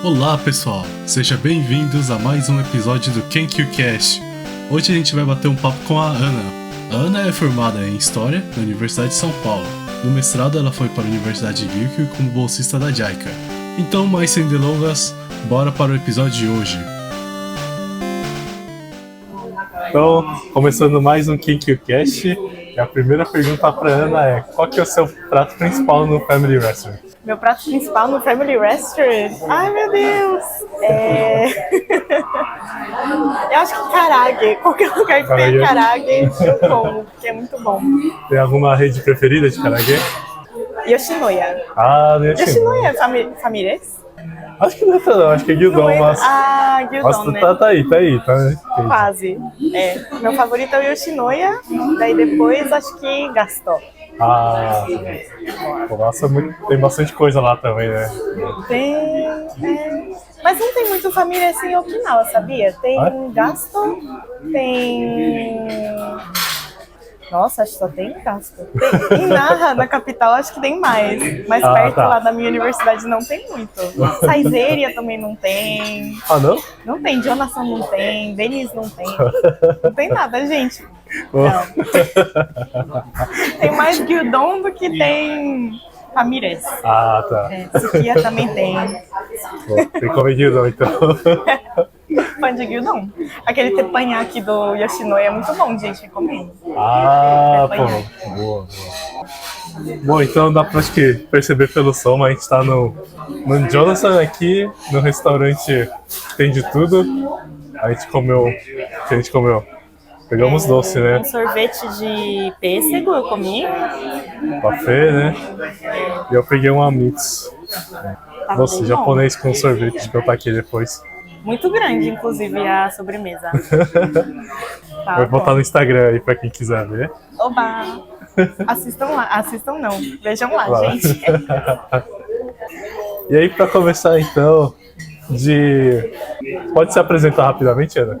Olá pessoal, sejam bem-vindos a mais um episódio do KenkyuCast. Hoje a gente vai bater um papo com a Ana. A Ana é formada em História na Universidade de São Paulo. No mestrado ela foi para a Universidade de Ryukyu como bolsista da JICA. Então, mais sem delongas, bora para o episódio de hoje. Então, começando mais um KenkyuCast, a primeira pergunta para a Ana é: qual que é o seu prato principal no Family Restaurant? Meu prato principal no Family Restaurant? Ai, meu Deus! Eu acho que karage. Qualquer lugar que tenha karage, eu como, porque é muito bom. Tem alguma rede preferida de karage? Yoshinoya. Yoshinoya. Famílias? Acho que não é não, acho que é Gyudon, mas... Ah, Gyudon, mas né? tá aí. Quase. Meu favorito é o Yoshinoya, daí depois acho que Gasto. Ah, pô, nossa, tem bastante coisa lá também, né? Tem, mas não tem muito família assim em Okinawa, sabia? Tem Gasto, tem... Nossa, acho que só tem Gasto. Em Nara, na capital, acho que tem mais. Mais perto lá da minha universidade não tem muito. Saizeria também não tem. Ah, não? Não tem, Jonathan não tem, Denis não tem. Não tem nada, gente. Não. Tem mais Gyudon do que tem Ramirez. Ah, tá. Sukiya também tem. Pô, tem que comer Gyudon, então. Fã de Gyudon. Aquele teppanyaki do Yoshinoya é muito bom, gente, recomendo. Ah, pô, boa. Bom, então dá pra perceber pelo som, mas a gente tá no Jonathan aqui, no restaurante tem de tudo. A gente comeu. O que a gente comeu? Pegamos doce, né? Um sorvete de pêssego eu comi. Café, né? E eu peguei um Amitsu. Doce japonês com sorvete, que eu taquei depois. Muito grande, inclusive, a sobremesa. Vou botar no Instagram aí pra quem quiser ver. Oba! Assistam lá. Assistam não. Vejam lá, gente. E aí, pra começar então, Pode se apresentar rapidamente, Ana?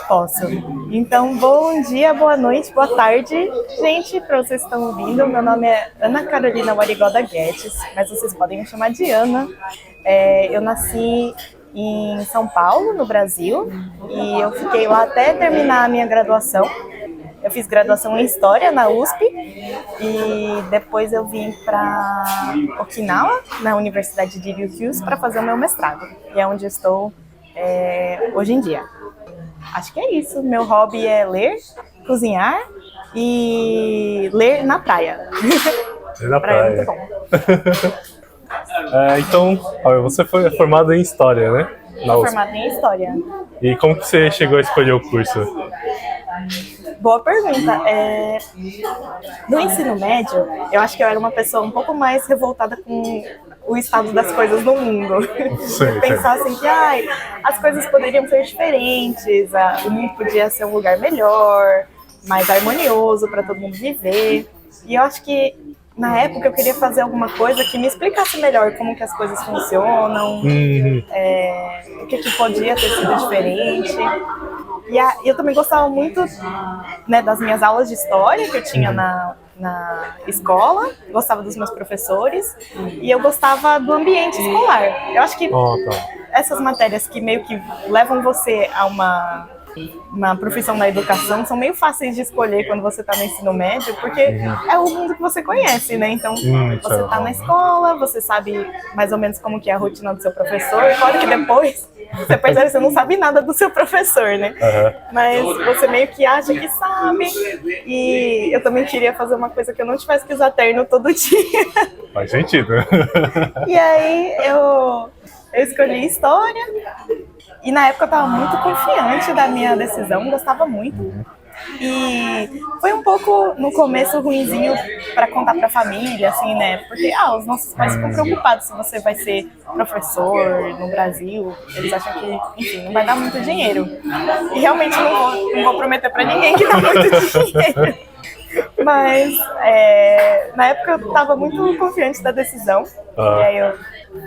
Posso. Então, bom dia, boa noite, boa tarde, gente, para vocês que estão ouvindo. Meu nome é Ana Carolina Warigoda Guedes, mas vocês podem me chamar de Ana. Eu nasci em São Paulo, no Brasil, e eu fiquei lá até terminar a minha graduação. Eu fiz graduação em História na USP e depois eu vim para Okinawa, na Universidade de Ryukyu, para fazer o meu mestrado, e é onde eu estou hoje em dia. Acho que é isso. Meu hobby é ler, cozinhar e ler na praia. Ler na praia. É muito bom. Então, você foi formada em História, né? Sou formada em História. E como que você chegou a escolher o curso? Boa pergunta. No ensino médio, eu acho que eu era uma pessoa um pouco mais revoltada com o estado das coisas no mundo. Pensar assim que as coisas poderiam ser diferentes, o mundo podia ser um lugar melhor, mais harmonioso para todo mundo viver. E eu acho que na época eu queria fazer alguma coisa que me explicasse melhor como que as coisas funcionam, o que podia ter sido diferente. E eu também gostava muito, né, das minhas aulas de história que eu tinha na escola, gostava dos meus professores e eu gostava do ambiente escolar. Eu acho que essas matérias que meio que levam você a uma profissão na educação são meio fáceis de escolher quando você está no ensino médio, porque é o mundo que você conhece, né? Então, você está na escola, você sabe mais ou menos como que é a rotina do seu professor. Claro que depois você percebe que você não sabe nada do seu professor, né? Mas você meio que acha que sabe. E eu também queria fazer uma coisa que eu não tivesse que usar terno todo dia. Faz sentido. E aí eu escolhi História. E na época eu estava muito confiante da minha decisão, gostava muito. E foi um pouco, no começo, ruinzinho para contar para a família, assim, né? Porque os nossos pais ficam preocupados se você vai ser professor no Brasil. Eles acham que, enfim, não vai dar muito dinheiro. E realmente não vou prometer para ninguém que dá muito dinheiro. Mas na época eu estava muito confiante da decisão. E aí eu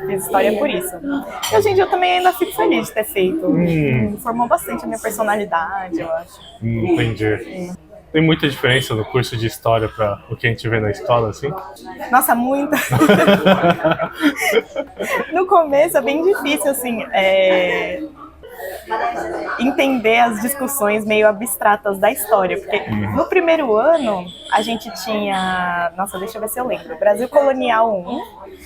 fiz História por isso. E hoje em dia eu também ainda fico feliz de ter feito. Formou bastante a minha personalidade, eu acho. Entendi. Tem muita diferença no curso de história para o que a gente vê na escola, assim? Nossa, muita. No começo é bem difícil, assim, entender as discussões meio abstratas da história, porque no primeiro ano a gente tinha, nossa, deixa eu ver se eu lembro, Brasil Colonial 1,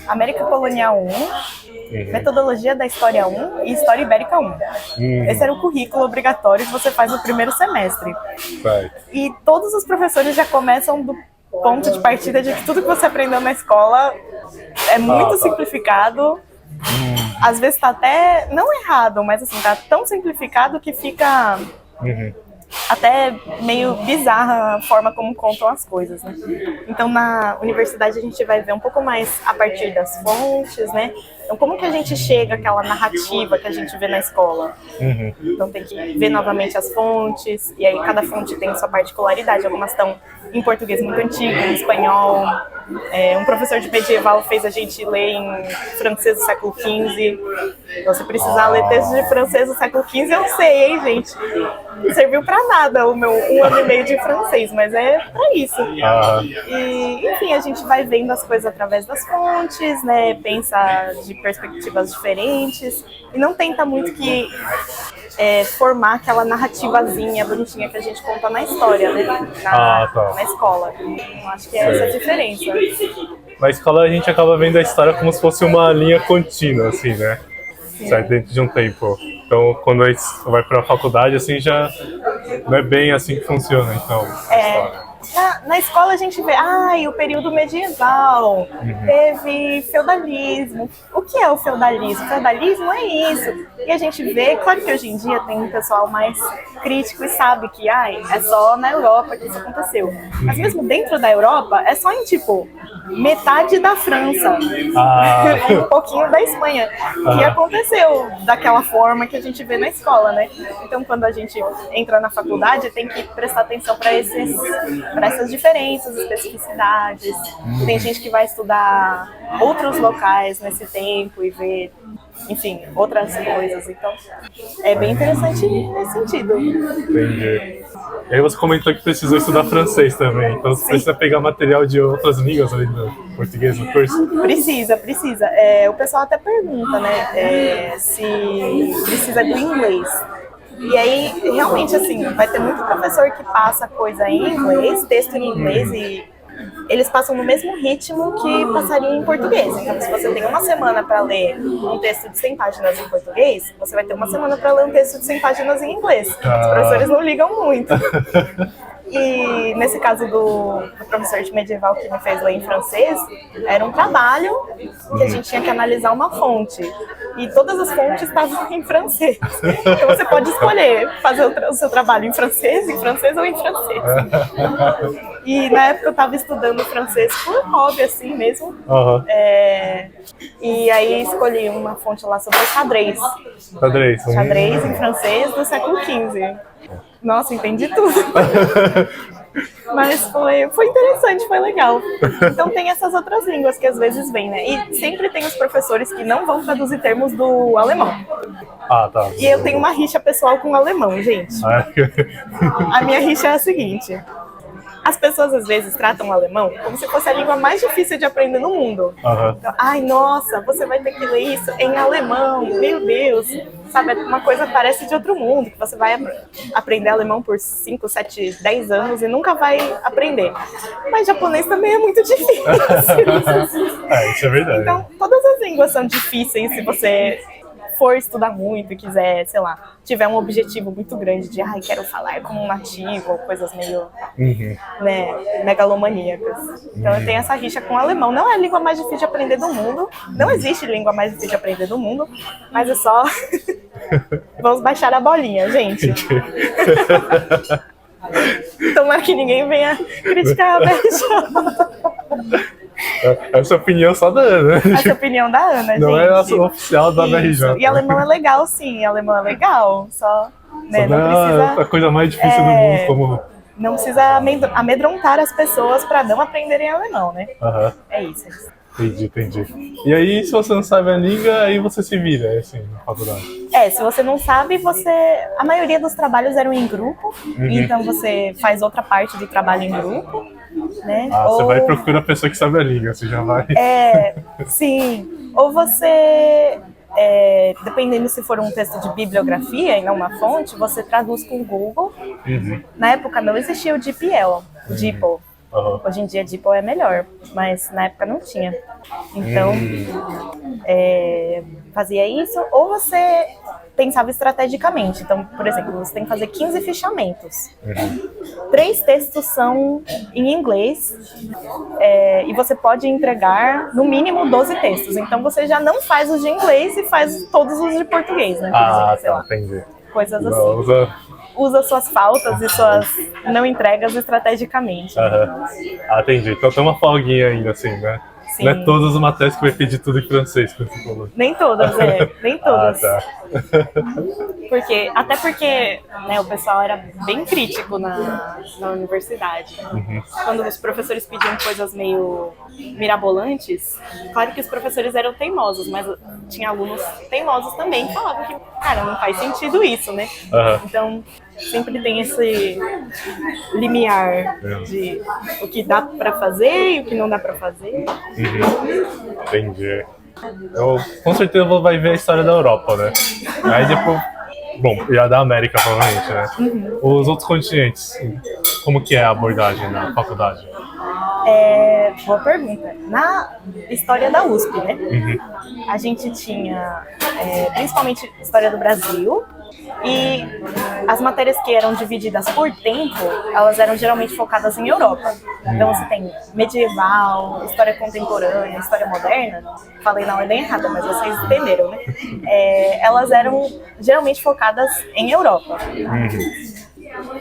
América Colonial 1, Metodologia da História 1 e História Ibérica 1. Esse era o currículo obrigatório que você faz no primeiro semestre. E todos os professores já começam do ponto de partida de que tudo que você aprendeu na escola é muito simplificado. Às vezes tá até, não errado, mas assim, tá tão simplificado que fica até meio bizarra a forma como contam as coisas, né? Então, na universidade a gente vai ver um pouco mais a partir das fontes, né? Então, como que a gente chega àquela narrativa que a gente vê na escola? Então, tem que ver novamente as fontes, e aí cada fonte tem sua particularidade. Algumas estão em português muito antigo, em espanhol. Um professor de medieval fez a gente ler em francês do século XV. Então, se precisar ler texto de francês do século XV, eu sei, hein, gente? Não serviu pra nada o meu 1 ano e meio de francês, mas é pra isso. E, enfim, a gente vai vendo as coisas através das fontes, né? Pensa de perspectivas diferentes e não tenta muito que formar aquela narrativazinha bonitinha que a gente conta na história, né? Na escola. Eu acho que é essa a diferença. Na escola a gente acaba vendo a história como se fosse uma linha contínua, assim, né? Certo, dentro de um tempo. Então, quando a gente vai para a faculdade, assim, já não é bem assim que funciona, então, a história. Na escola a gente vê, o período medieval, teve feudalismo. O que é o feudalismo? O feudalismo é isso. E a gente vê, claro que hoje em dia tem um pessoal mais crítico e sabe que é só na Europa que isso aconteceu. Mas mesmo dentro da Europa, é só em, tipo, metade da França, um pouquinho da Espanha, que aconteceu daquela forma que a gente vê na escola, né? Então, quando a gente entra na faculdade, tem que prestar atenção para essas diferenças, especificidades. Tem gente que vai estudar outros locais nesse tempo e ver, enfim, outras coisas. Então, é bem interessante nesse sentido. Entendi. E aí você comentou que precisou estudar francês também. Então você precisa pegar material de outras línguas além do português no curso? Precisa. O pessoal até pergunta, né, se precisa do inglês. E aí, realmente, assim, vai ter muito professor que passa coisa em inglês, texto em inglês, e eles passam no mesmo ritmo que passariam em português. Então, se você tem uma semana para ler um texto de 100 páginas em português, você vai ter uma semana para ler um texto de 100 páginas em inglês. Os professores não ligam muito. E nesse caso do professor de medieval que me fez ler em francês, era um trabalho que a gente tinha que analisar uma fonte. E todas as fontes estavam em francês. Então você pode escolher fazer o seu trabalho em francês ou em francês. E na época eu estava estudando francês por hobby, assim mesmo. E aí escolhi uma fonte lá sobre xadrez. Xadrez em francês do século XV. Nossa, entendi tudo. Mas foi interessante, foi legal. Então tem essas outras línguas que às vezes vêm, né? E sempre tem os professores que não vão traduzir termos do alemão. E eu tenho uma rixa pessoal com o alemão, gente. A minha rixa é a seguinte. As pessoas às vezes tratam o alemão como se fosse a língua mais difícil de aprender no mundo. Então, nossa, você vai ter que ler isso em alemão, meu Deus. Sabe, uma coisa parece de outro mundo, que você vai aprender alemão por 5, 7, 10 anos e nunca vai aprender. Mas japonês também é muito difícil. Isso é verdade. Então, todas as línguas são difíceis se você for estudar muito e quiser, sei lá, tiver um objetivo muito grande de quero falar como um nativo, ou coisas meio megalomaníacas. Então eu tenho essa rixa com o alemão. Não é a língua mais difícil de aprender do mundo, não existe língua mais difícil de aprender do mundo, mas é só vamos baixar a bolinha, gente. Tomara que ninguém venha criticar a BRJ. Essa é a opinião só da Ana. Essa é a opinião da Ana, gente. Não é a oficial da BRJ. E alemão é legal, sim. Alemão é legal. Só não precisa... a coisa mais difícil do mundo. Como... Não precisa amedrontar as pessoas para não aprenderem alemão, né? É isso. Entendi. E aí, se você não sabe a língua, aí você se vira, assim, na faculdade. Se você não sabe, a maioria dos trabalhos eram em grupo, então você faz outra parte do trabalho em grupo, né? Você vai e procura a pessoa que sabe a língua, você já vai... Sim. Ou você, dependendo se for um texto de bibliografia e não uma fonte, você traduz com o Google. Na época não existia o DeepL, DeepL. Hoje em dia DeepL é melhor, mas na época não tinha. Então, fazia isso, ou você pensava estrategicamente. Então, por exemplo, você tem que fazer 15 fichamentos. 3 textos são em inglês, e você pode entregar no mínimo 12 textos. Então, você já não faz os de inglês e faz todos os de português, né? Entendi. Coisas assim. Usa suas faltas e suas não entregas estrategicamente. Entendi. Então tem uma folguinha ainda, assim, né? Sim. Não é todas as matérias que vai pedir tudo em francês, como você falou. Nem todas, nem todas. Até porque né, o pessoal era bem crítico na universidade. Quando os professores pediam coisas meio mirabolantes, claro que os professores eram teimosos, mas tinha alunos teimosos também que falavam que, cara, não faz sentido isso, né? Então, sempre tem esse limiar de o que dá pra fazer e o que não dá pra fazer. Entendi. Eu com certeza vai ver a história da Europa, né? Aí depois, e a da América provavelmente, né? Os outros continentes, como que é a abordagem na faculdade? Boa pergunta. Na história da USP, né? A gente tinha principalmente história do Brasil, e as matérias que eram divididas por tempo, elas eram geralmente focadas em Europa. Então você tem medieval, história contemporânea, história moderna. Falei na ordem errada, mas vocês entenderam, né? Elas eram geralmente focadas em Europa.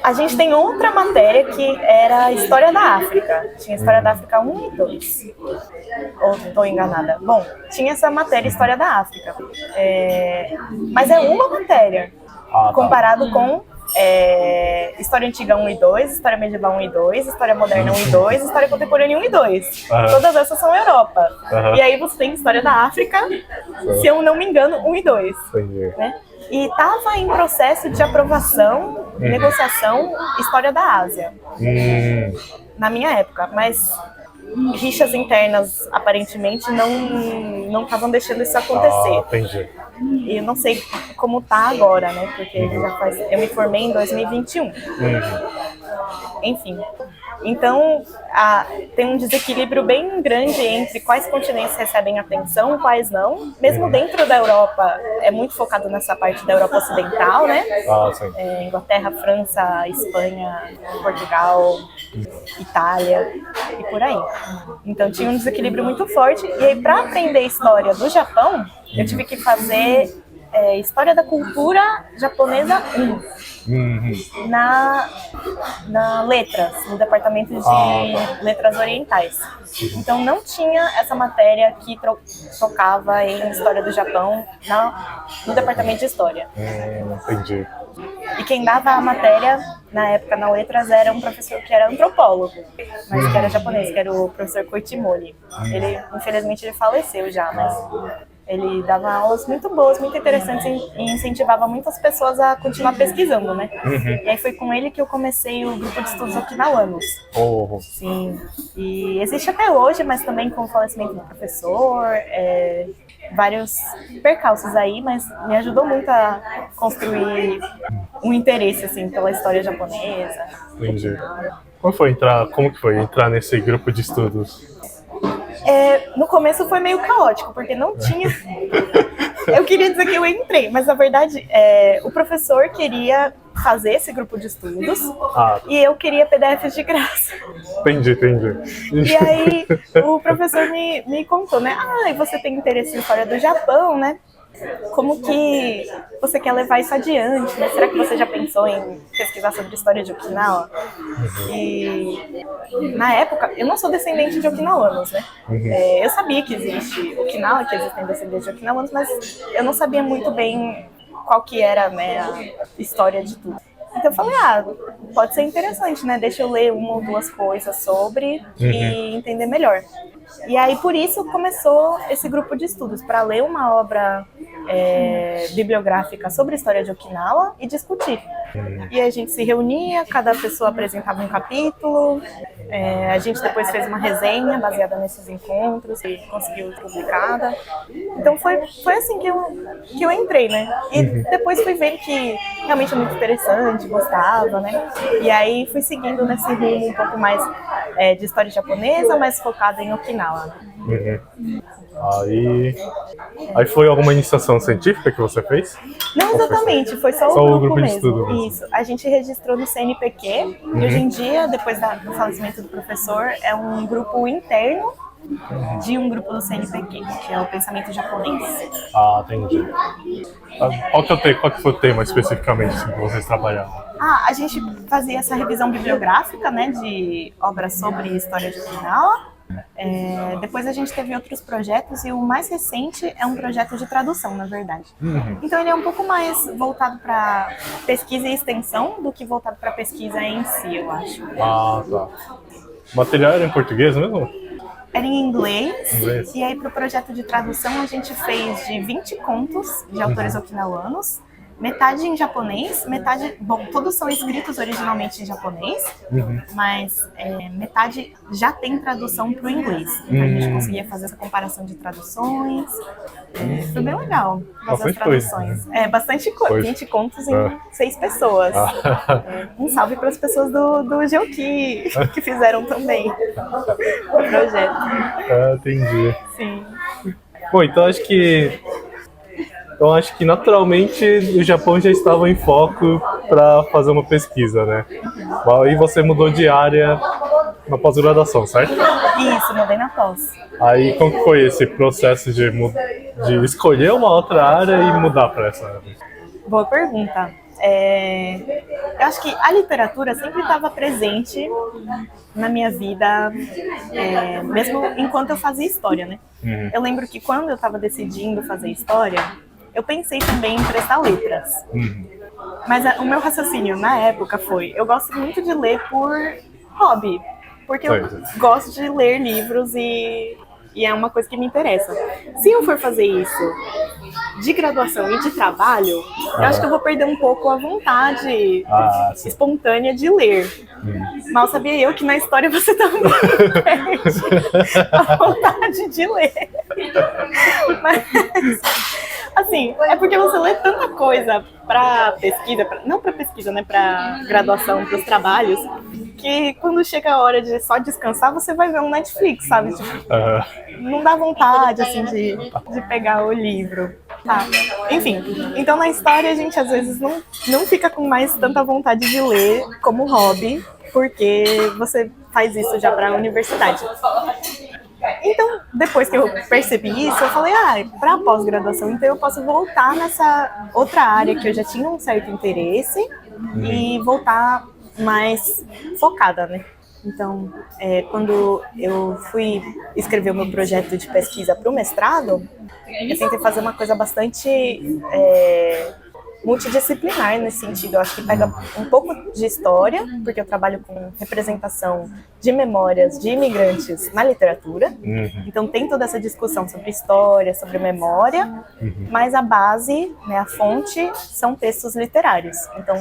A gente tem outra matéria que era História da África. Tinha História da África 1 e 2. Ou estou enganada? Bom, tinha essa matéria História da África. Mas é uma matéria. Comparado com História Antiga 1 e 2, História Medieval 1 e 2, História Moderna 1 e 2, História Contemporânea 1 e 2. Todas essas são Europa. E aí você tem História da África, se eu não me engano, 1 e 2. Né? E estava em processo de aprovação, negociação, História da Ásia. Na minha época, mas rixas internas aparentemente não estavam deixando isso acontecer. Entendi. E eu não sei como tá agora, né? Porque eu me formei em 2021. Enfim. Então, tem um desequilíbrio bem grande entre quais continentes recebem atenção, quais não. Mesmo dentro da Europa, é muito focado nessa parte da Europa Ocidental, né? Inglaterra, França, Espanha, Portugal, Itália e por aí. Então, tinha um desequilíbrio muito forte. E aí, para aprender história do Japão, eu tive que fazer História da Cultura Japonesa 1 na Letras, no departamento de Letras Orientais. Então não tinha essa matéria que tocava em História do Japão no departamento de História. Entendi. E quem dava a matéria na época na Letras era um professor que era antropólogo, mas que era japonês, que era o professor Koichimori. Infelizmente ele faleceu já, mas ele dava aulas muito boas, muito interessantes e incentivava muitas pessoas a continuar pesquisando, né? E aí foi com ele que eu comecei o grupo de estudos okinawanos. Sim. E existe até hoje, mas também com o falecimento do professor, vários percalços aí, mas me ajudou muito a construir um interesse, assim, pela história japonesa. Entendi. Como que foi entrar nesse grupo de estudos? No começo foi meio caótico, porque não tinha... Eu queria dizer que eu entrei, mas na verdade o professor queria fazer esse grupo de estudos e eu queria PDFs de graça. Entendi. E aí o professor me contou, né? Você tem interesse em história do Japão, né? Como que você quer levar isso adiante, né? Será que você já pensou em pesquisar sobre a história de Okinawa? E na época, eu não sou descendente de okinawanos, né? Eu sabia que existe Okinawa, que existem descendentes de okinawanos, mas eu não sabia muito bem qual que era, né, a história de tudo. Então eu falei, pode ser interessante, né? Deixa eu ler uma ou duas coisas sobre e entender melhor. E aí, por isso, começou esse grupo de estudos, para ler uma obra bibliográfica sobre a história de Okinawa e discutir. E a gente se reunia, cada pessoa apresentava um capítulo, a gente depois fez uma resenha baseada nesses encontros e conseguiu publicada. Então foi assim que eu entrei, né? E depois fui vendo que realmente é muito interessante, gostava, né? E aí fui seguindo nesse rumo um pouco mais de história japonesa, mais focada em Okinawa. Aí foi alguma iniciação científica que você fez? Não exatamente, foi só o grupo mesmo. De estudo mesmo. Isso, a gente registrou no CNPq e hoje em dia, depois do falecimento do professor, é um grupo interno de um grupo do CNPq, que é o pensamento japonês. Entendi. Qual que foi o tema especificamente que vocês trabalharam? A gente fazia essa revisão bibliográfica, né, de obras sobre história de Okinawa. Depois a gente teve outros projetos e o mais recente é um projeto de tradução, na verdade. Então ele é um pouco mais voltado para pesquisa e extensão do que voltado para pesquisa em si, eu acho. Tá. O material era em português mesmo? Era em inglês. E aí para o projeto de tradução a gente fez de 20 contos de autores okinawanos, metade em japonês, metade... Bom, todos são escritos originalmente em japonês, mas metade já tem tradução para o inglês. Então a gente conseguia fazer essa comparação de traduções. Foi bem legal fazer as traduções. Bastante coisa. 20 contos em 6 pessoas. Um salve para as pessoas do Geoki, que fizeram também o projeto. Entendi. Sim. Bom, então acho que naturalmente o Japão já estava em foco para fazer uma pesquisa, né? Aí você mudou de área na pós-graduação, certo? Isso, mudei na pós. Aí como que foi esse processo de escolher uma outra área e mudar para essa área? Boa pergunta. Eu acho que a literatura sempre estava presente na minha vida, mesmo enquanto eu fazia história, né? Eu lembro que quando eu estava decidindo fazer história, eu pensei também em prestar letras. Mas o meu raciocínio na época foi, eu gosto muito de ler por hobby, porque eu gosto de ler livros e é uma coisa que me interessa. Se eu for fazer isso de graduação e de trabalho, eu acho que eu vou perder um pouco a vontade espontânea de ler. Mal sabia eu que na história você também perde a vontade de ler. Mas, assim, é porque você lê tanta coisa para pesquisa, não para pesquisa, né, para graduação, para os trabalhos, que quando chega a hora de só descansar, você vai ver um Netflix, sabe? Tipo, não dá vontade, assim, de pegar o livro. Tá. Enfim, então na história a gente às vezes não fica com mais tanta vontade de ler como hobby, porque você faz isso já para a universidade. Então, depois que eu percebi isso, eu falei, para pós-graduação, então eu posso voltar nessa outra área que eu já tinha um certo interesse e voltar mais focada, né? Então, quando eu fui escrever o meu projeto de pesquisa para o mestrado, eu tentei fazer uma coisa bastante multidisciplinar nesse sentido. Eu acho que pega um pouco de história, porque eu trabalho com representação de memórias de imigrantes na literatura. Então tem toda essa discussão sobre história, sobre memória, mas a base, né, a fonte, são textos literários. Então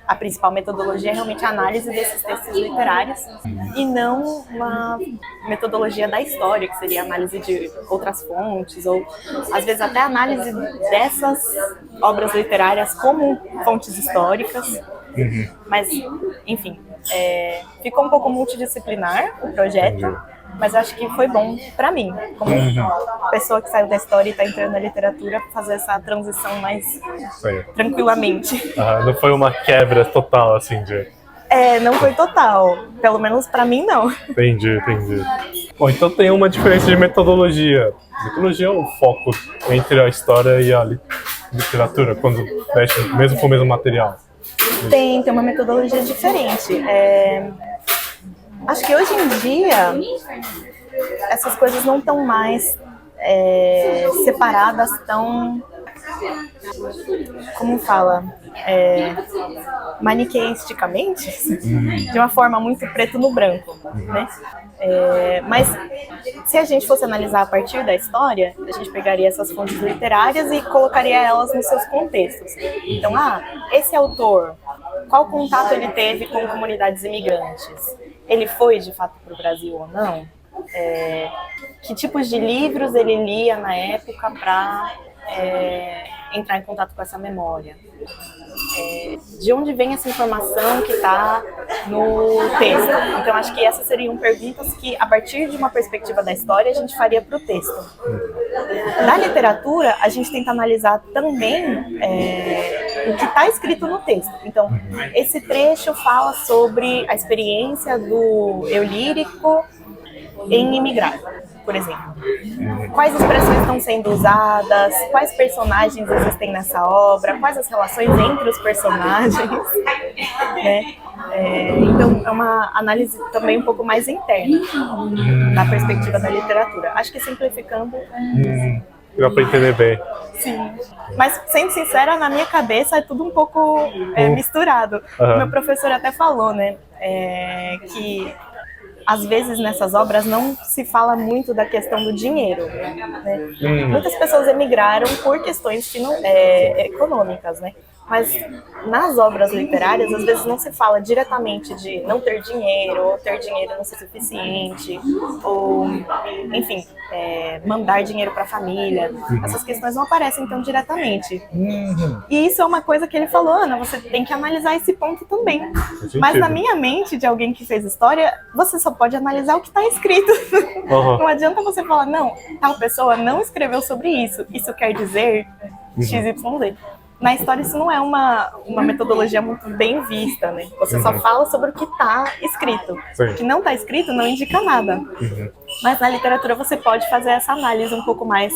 a principal metodologia é realmente a análise desses textos literários e não uma metodologia da história, que seria a análise de outras fontes, ou às vezes até a análise dessas obras literárias como fontes históricas. Mas, enfim, ficou um pouco multidisciplinar o projeto, mas acho que foi bom para mim, como pessoa que saiu da história e está entrando na literatura, fazer essa transição mais tranquilamente. Não foi uma quebra total, assim, de... Não foi total. Pelo menos para mim, não. Entendi. Bom, então tem uma diferença de metodologia. Metodologia é o foco entre a história e a literatura, quando mexe mesmo com o mesmo material. Tem uma metodologia diferente. Acho que hoje em dia essas coisas não estão mais separadas tão como fala, maniqueisticamente, de uma forma muito preto no branco, né? Mas se a gente fosse analisar a partir da história, a gente pegaria essas fontes literárias e colocaria elas nos seus contextos. Então, esse autor, qual contato ele teve com comunidades imigrantes? Ele foi de fato para o Brasil ou não? Que tipos de livros ele lia na época para entrar em contato com essa memória? De onde vem essa informação que está no texto? Então, acho que essas seriam perguntas que, a partir de uma perspectiva da história, a gente faria para o texto. Na literatura, a gente tenta analisar também o que está escrito no texto. Então, esse trecho fala sobre a experiência do eu lírico em imigrar, por exemplo. Quais expressões estão sendo usadas, quais personagens existem nessa obra, quais as relações entre os personagens, né? Então, é uma análise também um pouco mais interna, na perspectiva da literatura. Acho que simplificando... Dá pra entender bem. Sim. Mas, sendo sincera, na minha cabeça é tudo um pouco misturado. O meu professor até falou, né, que às vezes nessas obras não se fala muito da questão do dinheiro, né? Muitas pessoas emigraram por questões econômicas, né? Mas nas obras literárias, às vezes não se fala diretamente de não ter dinheiro, ou ter dinheiro não ser suficiente, ou, enfim, mandar dinheiro para a família. Essas questões não aparecem tão diretamente. E isso é uma coisa que ele falou, Ana, você tem que analisar esse ponto também. Mas na minha mente, de alguém que fez história, você só pode analisar o que está escrito. Não adianta você falar, não, tal pessoa não escreveu sobre isso. Isso quer dizer XYZ. Na história, isso não é uma metodologia muito bem vista, né? Você só fala sobre o que está escrito. Sim. O que não está escrito não indica nada. Mas na literatura você pode fazer essa análise um pouco mais,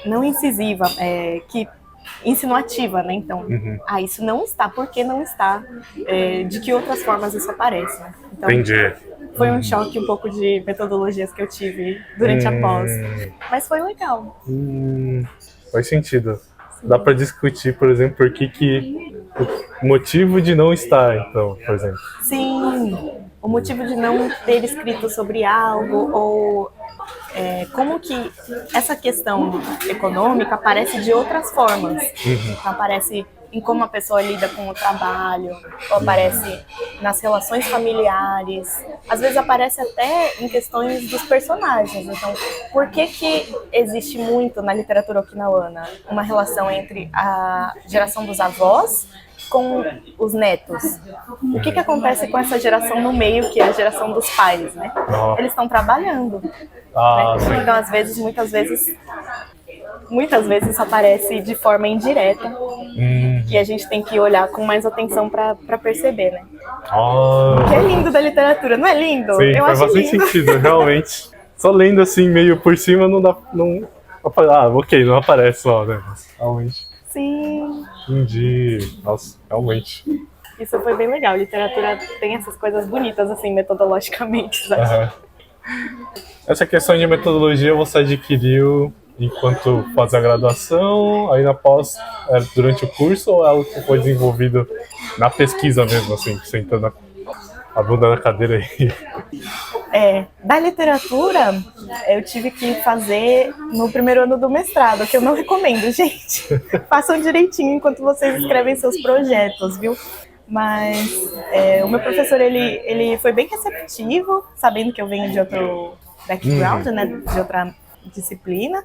não incisiva, insinuativa, né? Então, isso não está, por que não está? De que outras formas isso aparece? Né? Então, Entendi. Foi um choque um pouco de metodologias que eu tive durante a pós. Mas foi legal. Faz sentido. Dá pra discutir, por exemplo, por que o motivo de não estar, então, por exemplo. Sim, o motivo de não ter escrito sobre algo, ou como que essa questão econômica aparece de outras formas. Então, aparece em como a pessoa lida com o trabalho, ou aparece nas relações familiares, às vezes aparece até em questões dos personagens. Então, por que existe muito na literatura okinawana uma relação entre a geração dos avós com os netos? O que acontece com essa geração no meio, que é a geração dos pais, né? Eles estão trabalhando. Né? Então, às vezes, muitas vezes isso aparece de forma indireta e a gente tem que olhar com mais atenção para perceber, né? O que é lindo da literatura, não é lindo? Sim, eu faz acho bastante lindo. sentido, realmente. Só lendo assim, meio por cima, não dá... Não aparece só, né? Realmente. Sim. Entendi. Nossa, realmente. Isso foi bem legal. Literatura tem essas coisas bonitas, assim, metodologicamente, sabe? Essa questão de metodologia você adquiriu enquanto faz a graduação, aí na pós, durante o curso, ou é algo que foi desenvolvido na pesquisa mesmo, assim, sentando a bunda na cadeira aí? Da literatura, eu tive que fazer no primeiro ano do mestrado, que eu não recomendo, gente. Façam direitinho enquanto vocês escrevem seus projetos, viu? Mas o meu professor, ele foi bem receptivo, sabendo que eu venho de outro background, né, de outra disciplina,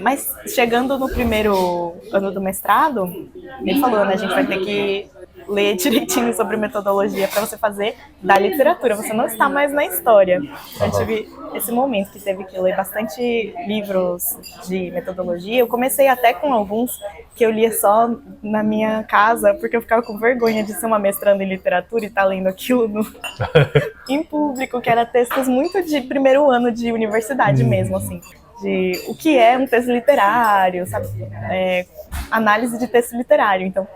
mas chegando no primeiro ano do mestrado, ele falou, né, a gente vai ter que ler direitinho sobre metodologia para você fazer da literatura, você não está mais na história. Eu tive esse momento que teve que ler bastante livros de metodologia. Eu comecei até com alguns que eu lia só na minha casa, porque eu ficava com vergonha de ser uma mestranda em literatura e estar lendo aquilo em público, que era textos muito de primeiro ano de universidade mesmo, assim, de o que é um texto literário, sabe? Análise de texto literário. Então,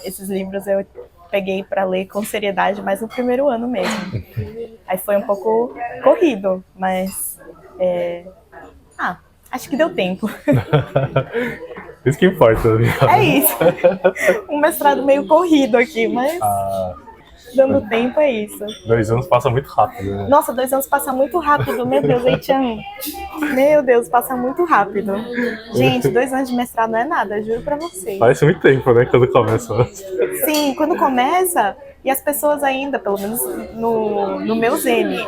esses livros eu peguei para ler com seriedade, mas no primeiro ano mesmo. Aí foi um pouco corrido, mas Acho que deu tempo. Isso que importa. É isso. Um mestrado meio corrido aqui, mas dando tempo é isso. 2 anos passa muito rápido, né? Nossa, 2 anos passa muito rápido, meu Deus, Eitian. Meu Deus, passa muito rápido. Gente, 2 anos de mestrado não é nada, juro pra vocês. Parece muito tempo, né, quando começa. Sim, quando começa, e as pessoas ainda, pelo menos no meu Zene,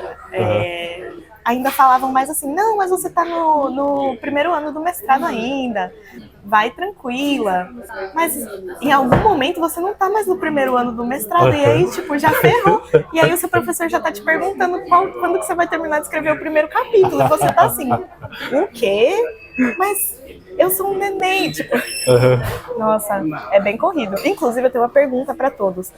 ainda falavam mais assim, não, mas você tá no primeiro ano do mestrado ainda, vai tranquila. Mas em algum momento você não tá mais no primeiro ano do mestrado, e aí, tipo, já ferrou. E aí o seu professor já tá te perguntando quando que você vai terminar de escrever o primeiro capítulo, e você tá assim, o quê? Mas eu sou um neném, tipo... Nossa, é bem corrido. Inclusive, eu tenho uma pergunta para todos.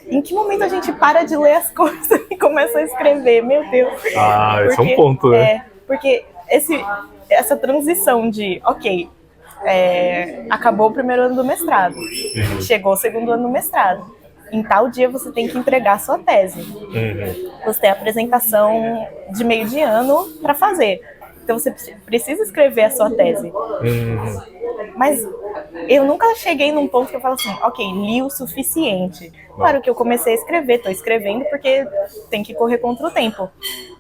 Em que momento a gente para de ler as coisas e começa a escrever? Meu Deus. Esse é um ponto, né? Porque essa transição de, ok, acabou o primeiro ano do mestrado, chegou o segundo ano do mestrado. Em tal dia você tem que entregar a sua tese. Você tem a apresentação de meio de ano para fazer. Então você precisa escrever a sua tese. Mas eu nunca cheguei num ponto que eu falo assim, ok, li o suficiente. Claro que eu comecei a escrever, tô escrevendo porque tem que correr contra o tempo.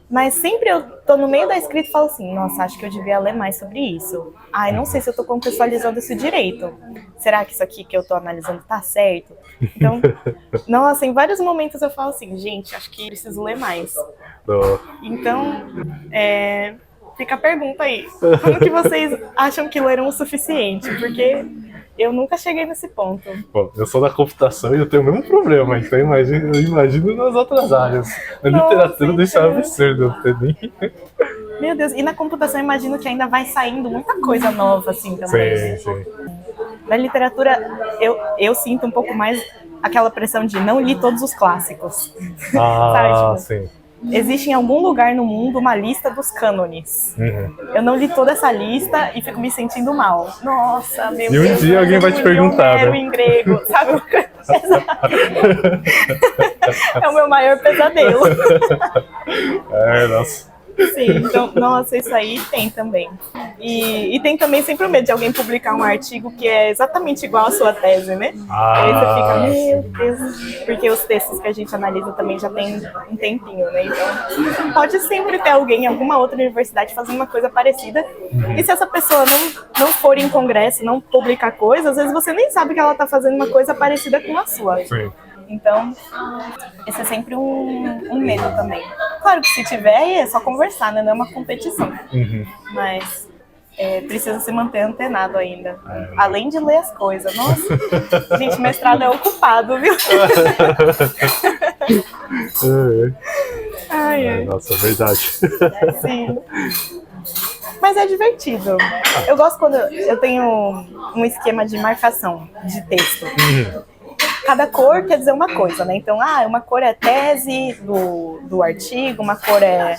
Mas sempre eu tô no meio da escrita e falo assim, nossa, acho que eu devia ler mais sobre isso. Ai, não sei se eu tô contextualizando isso direito. Será que isso aqui que eu tô analisando tá certo? Então, nossa, em vários momentos eu falo assim, gente, acho que preciso ler mais. Então, fica a pergunta aí. Como que vocês acham que leram o suficiente? Porque eu nunca cheguei nesse ponto. Bom, eu sou da computação e eu tenho o mesmo problema. Então eu imagino nas outras áreas. Na literatura isso é um absurdo. Meu Deus, e na computação eu imagino que ainda vai saindo muita coisa nova assim também. Sim. Na literatura eu sinto um pouco mais aquela pressão de não li todos os clássicos. Sabe, tipo, sim. Existe em algum lugar no mundo uma lista dos cânones. Eu não li toda essa lista e fico me sentindo mal. Nossa, meu Deus. E um dia alguém vai te perguntar, né? Em grego, sabe? É o meu maior pesadelo. Nossa. Sim, então, nossa, isso aí tem também. E tem também sempre o medo de alguém publicar um artigo que é exatamente igual à sua tese, né? Aí você fica, meu Deus, porque os textos que a gente analisa também já tem um tempinho, né? Então, pode sempre ter alguém em alguma outra universidade fazendo uma coisa parecida. E se essa pessoa não for em congresso, não publicar coisa, às vezes você nem sabe que ela está fazendo uma coisa parecida com a sua. Sim. Então, esse é sempre um medo também. Claro que se tiver, é só conversar, né? Não é uma competição. Mas precisa se manter antenado ainda. Além de ler as coisas. Nossa, gente, mestrado é ocupado, viu? Nossa, verdade. Sim. Mas é divertido. Eu gosto quando eu tenho um esquema de marcação de texto. Cada cor quer dizer uma coisa, né? Então, uma cor é tese do artigo, uma cor é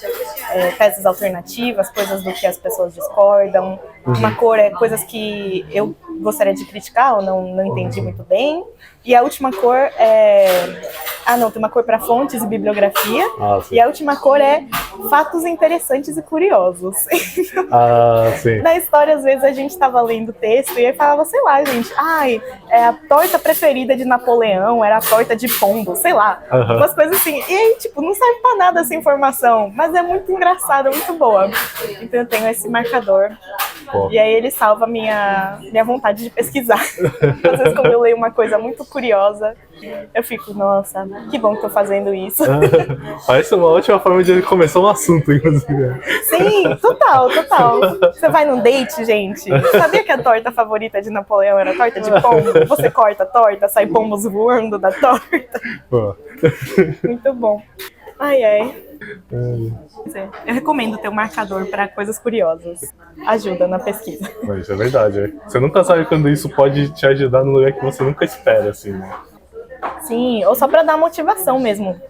teses alternativas, coisas do que as pessoas discordam. Uma cor é coisas que eu gostaria de criticar ou não entendi muito bem. E a última cor é... tem uma cor para fontes e bibliografia. E a última cor é fatos interessantes e curiosos. Sim. Na história, às vezes, a gente estava lendo o texto e aí falava, sei lá, gente, a torta preferida de Napoleão era a torta de pombo, sei lá. Umas coisas assim. E aí, tipo, não serve pra nada essa informação, mas é muito engraçada, muito boa. Então eu tenho esse marcador. E aí ele salva minha vontade de pesquisar. Às vezes, quando eu leio uma coisa muito curiosa, eu fico, nossa, que bom que tô fazendo isso. Parece uma ótima forma de começar um assunto, inclusive. Sim, total. Você vai num date, gente? Sabia que a torta favorita de Napoleão era a torta de pombo? Você corta a torta, sai pombos voando da torta. Muito bom. Eu recomendo ter um marcador para coisas curiosas. Ajuda na pesquisa. Isso é verdade. Você nunca sabe quando isso pode te ajudar no lugar que você nunca espera, assim, né? Sim, ou só para dar motivação mesmo.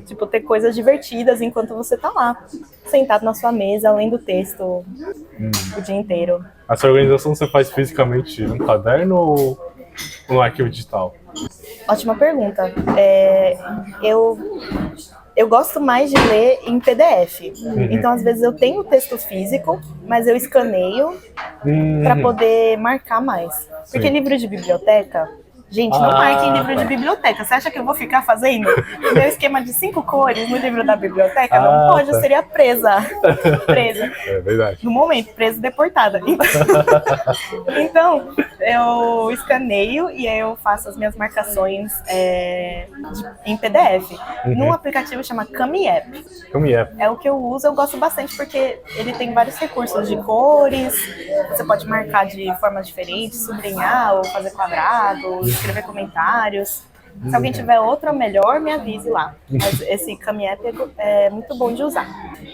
Tipo, ter coisas divertidas enquanto você tá lá, sentado na sua mesa, lendo o texto o dia inteiro. Essa organização você faz fisicamente num caderno ou no arquivo digital? Ótima pergunta. eu gosto mais de ler em PDF. Então, às vezes, eu tenho o texto físico, mas eu escaneio para poder marcar mais. Porque livro de biblioteca... Gente, não marque em livro de biblioteca. Você acha que eu vou ficar fazendo o meu esquema de 5 cores no livro da biblioteca? Não pode, eu seria presa. Presa. É verdade. No momento, presa e deportada. Então, eu escaneio e aí eu faço as minhas marcações em PDF. Num aplicativo que chama CamiApp. É o que eu uso, eu gosto bastante porque ele tem vários recursos de cores. Você pode marcar de formas diferentes, sublinhar ou fazer quadrados, escrever comentários. Se alguém tiver outro melhor, me avise lá. Mas esse CamiApp é muito bom de usar.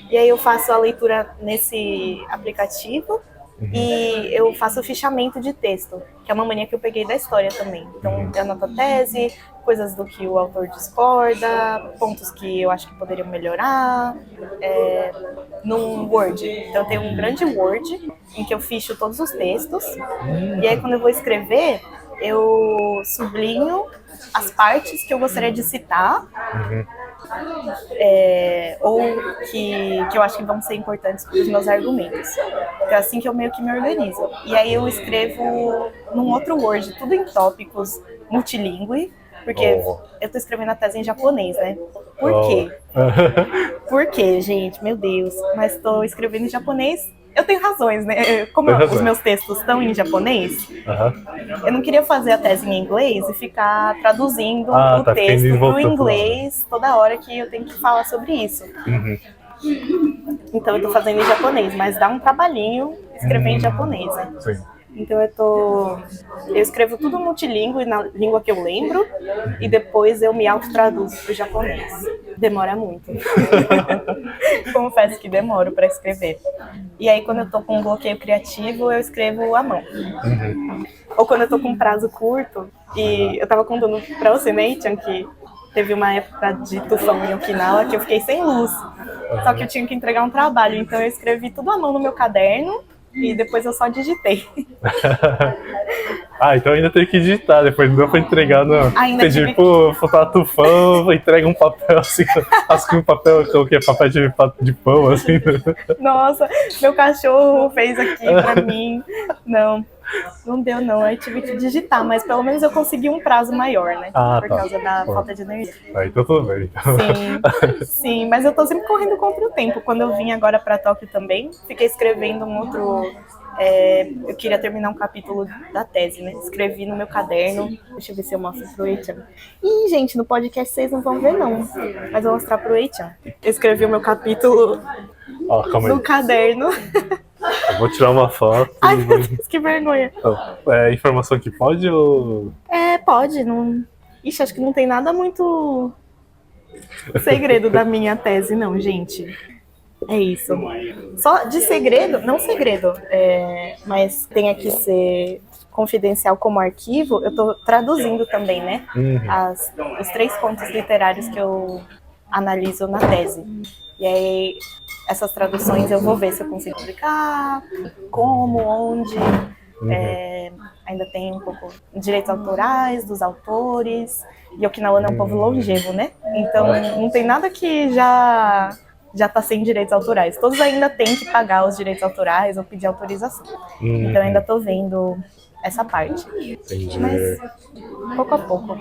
E aí eu faço a leitura nesse aplicativo e eu faço o fichamento de texto, que é uma mania que eu peguei da história também. Então eu anoto a tese, coisas do que o autor discorda, pontos que eu acho que poderiam melhorar, num Word. Então eu tenho um grande Word em que eu ficho todos os textos e aí quando eu vou escrever, eu sublinho as partes que eu gostaria de citar, ou que eu acho que vão ser importantes para os meus argumentos. Então é assim que eu meio que me organizo. E aí eu escrevo num outro Word, tudo em tópicos multilingüe, porque eu estou escrevendo a tese em japonês, né? Por quê? Por quê, gente? Meu Deus. Mas estou escrevendo em japonês. Eu tenho razões, né? Como os meus textos estão em japonês, eu não queria fazer a tese em inglês e ficar traduzindo o texto para o inglês toda hora que eu tenho que falar sobre isso. Então eu estou fazendo em japonês, mas dá um trabalhinho escrever em japonês, né? Sim. Então eu escrevo tudo multilingüe na língua que eu lembro e depois eu me autotraduzo para o japonês. Demora muito. Confesso que demoro para escrever. E aí quando eu tô com um bloqueio criativo, eu escrevo à mão. Ou quando eu tô com um prazo curto, e eu tava contando para você, Nathan, que teve uma época de tufão em Okinawa que eu fiquei sem luz. Só que eu tinha que entregar um trabalho, então eu escrevi tudo à mão no meu caderno. E depois eu só digitei. Então ainda tem que digitar, depois não deu pra entregar, não. Ainda tive... Pô, faltar tufão, entrega um papel assim, rascunha um papel, o que é papel de pão, assim. Nossa, meu cachorro fez aqui pra mim. Não deu não, aí tive que digitar, mas pelo menos eu consegui um prazo maior, né? Por causa da falta de energia. Então tudo bem. Sim, mas eu tô sempre correndo contra o tempo. Quando eu vim agora pra Tóquio também, fiquei escrevendo um outro... eu queria terminar um capítulo da tese, né? Escrevi no meu caderno. Deixa eu ver se eu mostro pro Eichan. Ih, gente, no podcast vocês não vão ver não, mas eu vou mostrar pro Eichan. Eu escrevi o meu capítulo no caderno. Eu vou tirar uma foto. Ai, meu Deus, que vergonha. Informação que pode ou... Pode. Não... Ixi, acho que não tem nada muito segredo da minha tese, não, gente. É isso. Só de segredo, não segredo, mas tem que ser confidencial como arquivo, eu tô traduzindo também, né? Os 3 contos literários que eu analiso na tese. E aí... essas traduções eu vou ver se eu consigo publicar, como, onde. Ainda tem um pouco de direitos autorais dos autores. E Okinawa é um povo longevo, né? Então não tem nada que já tá sem direitos autorais. Todos ainda têm que pagar os direitos autorais ou pedir autorização. Então ainda tô vendo essa parte. Entendi. Mas pouco a pouco.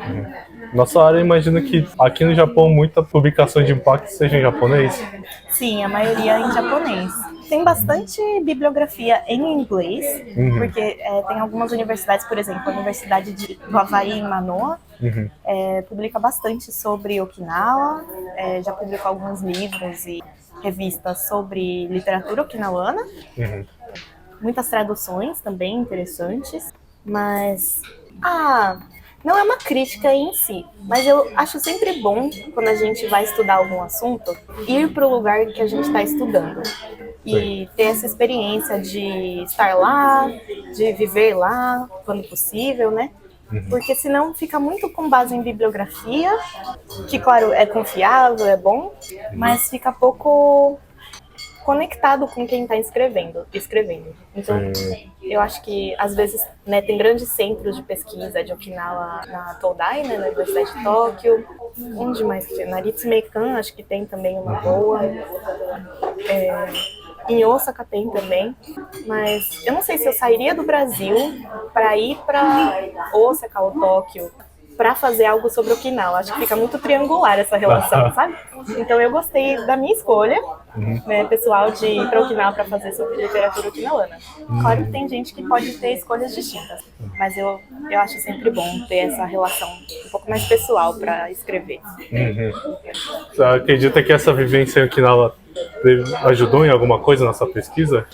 Nossa área, imagino que aqui no Japão muita publicação de impacto seja em japonês. Sim, a maioria é em japonês. Tem bastante bibliografia em inglês, porque tem algumas universidades, por exemplo, a Universidade do Havaí em Manoa, publica bastante sobre Okinawa, já publicou alguns livros e revistas sobre literatura okinawana. Muitas traduções também interessantes, mas não é uma crítica em si, mas eu acho sempre bom, quando a gente vai estudar algum assunto, ir para o lugar que a gente está estudando e ter essa experiência de estar lá, de viver lá, quando possível, né? Porque senão fica muito com base em bibliografia, que claro, é confiável, é bom, mas fica pouco conectado com quem está escrevendo. Então, eu acho que, às vezes, né, tem grandes centros de pesquisa de Okinawa na Todai, né, na Universidade de Tóquio. Onde mais que tem? Na Ritsumeikan, acho que tem também uma boa. Em Osaka tem também. Mas eu não sei se eu sairia do Brasil para ir para Osaka ou Tóquio para fazer algo sobre Okinawa. Acho que fica muito triangular essa relação, sabe? Então eu gostei da minha escolha, né, pessoal, de ir para Okinawa para fazer sobre literatura okinawana. Claro que tem gente que pode ter escolhas distintas, mas eu acho sempre bom ter essa relação um pouco mais pessoal para escrever. Você acredita que essa vivência em Okinawa ajudou em alguma coisa na sua pesquisa?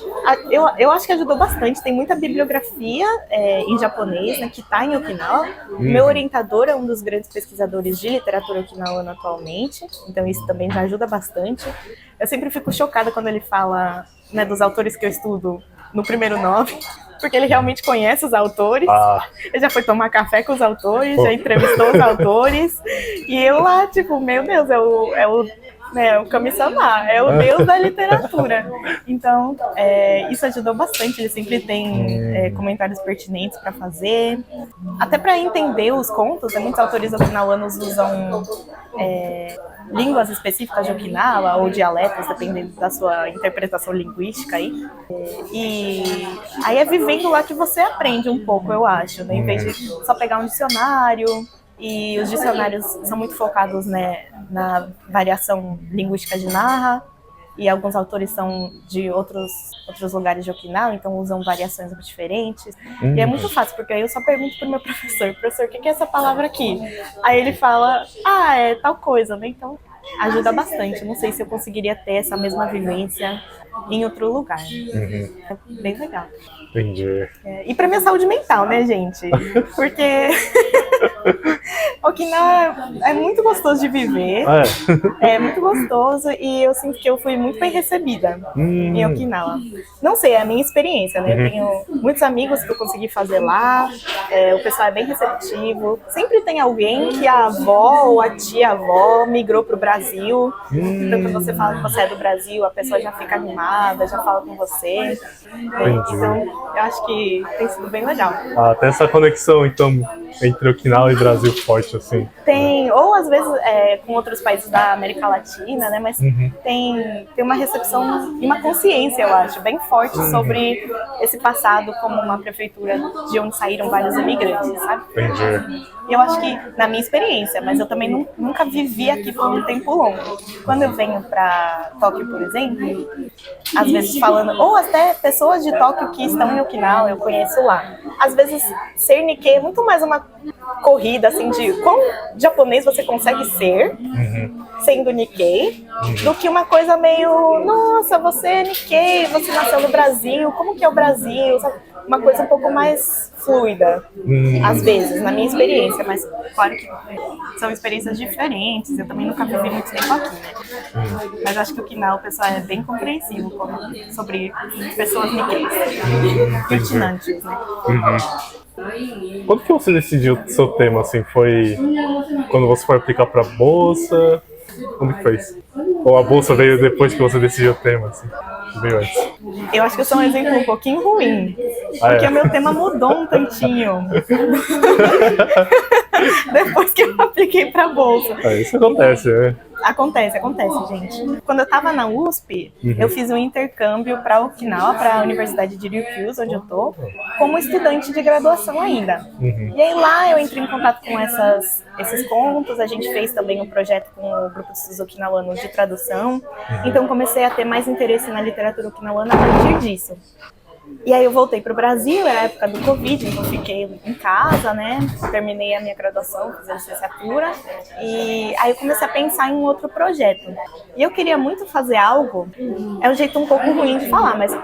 Eu acho que ajudou bastante. Tem muita bibliografia em japonês, né, que está em Okinawa. Meu orientador é um dos grandes pesquisadores de literatura okinawana atualmente, então isso também já ajuda bastante. Eu sempre fico chocada quando ele fala, né, dos autores que eu estudo no primeiro nome, porque ele realmente conhece os autores. Ele já foi tomar café com os autores, já entrevistou os autores, e eu lá, tipo, meu Deus, o Kami-sama, é o deus da literatura. Então, isso ajudou bastante. Ele sempre tem comentários pertinentes para fazer. Até para entender os contos, muitos autores okinawanos usam línguas específicas de Okinawa ou dialetos, dependendo da sua interpretação linguística aí. E aí é vivendo lá que você aprende um pouco, eu acho, né? Em vez de só pegar um dicionário. E os dicionários são muito focados, né, na variação linguística de Narra, e alguns autores são de outros lugares de Okinawa, então usam variações diferentes. E é muito fácil, porque aí eu só pergunto pro meu professor, o que é essa palavra aqui? Aí ele fala, é tal coisa, né? Então ajuda bastante. Não sei se eu conseguiria ter essa mesma vivência em outro lugar. É bem legal. Entendi. E pra minha saúde mental, né, gente? Porque Okinawa é muito gostoso de viver. É muito gostoso e eu sinto que eu fui muito bem recebida em Okinawa. Não sei, é a minha experiência, né? Eu tenho muitos amigos que eu consegui fazer lá, o pessoal é bem receptivo. Sempre tem alguém que a avó ou a tia-avó migrou pro Brasil. Então, quando você fala que você é do Brasil, a pessoa já fica animada, já fala com você. Então, eu acho que tem sido bem legal. Tem essa conexão, então, entre Okinawa e Brasil forte, assim. Tem, ou às vezes com outros países da América Latina, né? Mas tem uma recepção e uma consciência, eu acho, bem forte sobre esse passado como uma prefeitura de onde saíram vários imigrantes, sabe? Entendi. E eu acho que, na minha experiência, mas eu também nunca vivi aqui por um tempo longo. Quando eu venho para Tóquio, por exemplo, às vezes falando, ou até pessoas de Tóquio que estão em Okinawa, eu conheço lá. Às vezes, ser Nikkei é muito mais uma corrida, assim, de quão japonês você consegue ser, sendo Nikkei, do que uma coisa meio, nossa, você é Nikkei, você nasceu no Brasil, como que é o Brasil, sabe? Uma coisa um pouco mais fluida, às vezes, na minha experiência, mas claro que são experiências diferentes, eu também nunca vivi muito tempo aqui, né? Mas acho que o Okinawa, o pessoal é bem compreensivo sobre pessoas Nikkeis, pertinentes, né? Quando que você decidiu o seu tema, assim? Foi quando você foi aplicar pra bolsa? Como que foi isso? Ou a bolsa veio depois que você decidiu o tema, assim? Veio antes? Eu acho que eu sou um exemplo um pouquinho ruim, porque o meu tema mudou um tantinho depois que eu apliquei pra bolsa. Isso acontece, né? Acontece, gente. Quando eu tava na USP, eu fiz um intercâmbio para Okinawa, para a Universidade de Ryukyu, onde eu tô, como estudante de graduação ainda. E aí lá eu entrei em contato com esses contos, a gente fez também um projeto com o grupo de estudos okinawanos de tradução, então comecei a ter mais interesse na literatura okinawana a partir disso. E aí eu voltei para o Brasil, era a época do Covid, então fiquei em casa, né? Terminei a minha graduação, fiz a licenciatura. E aí eu comecei a pensar em um outro projeto. E eu queria muito fazer algo, é um jeito um pouco ruim de falar, mas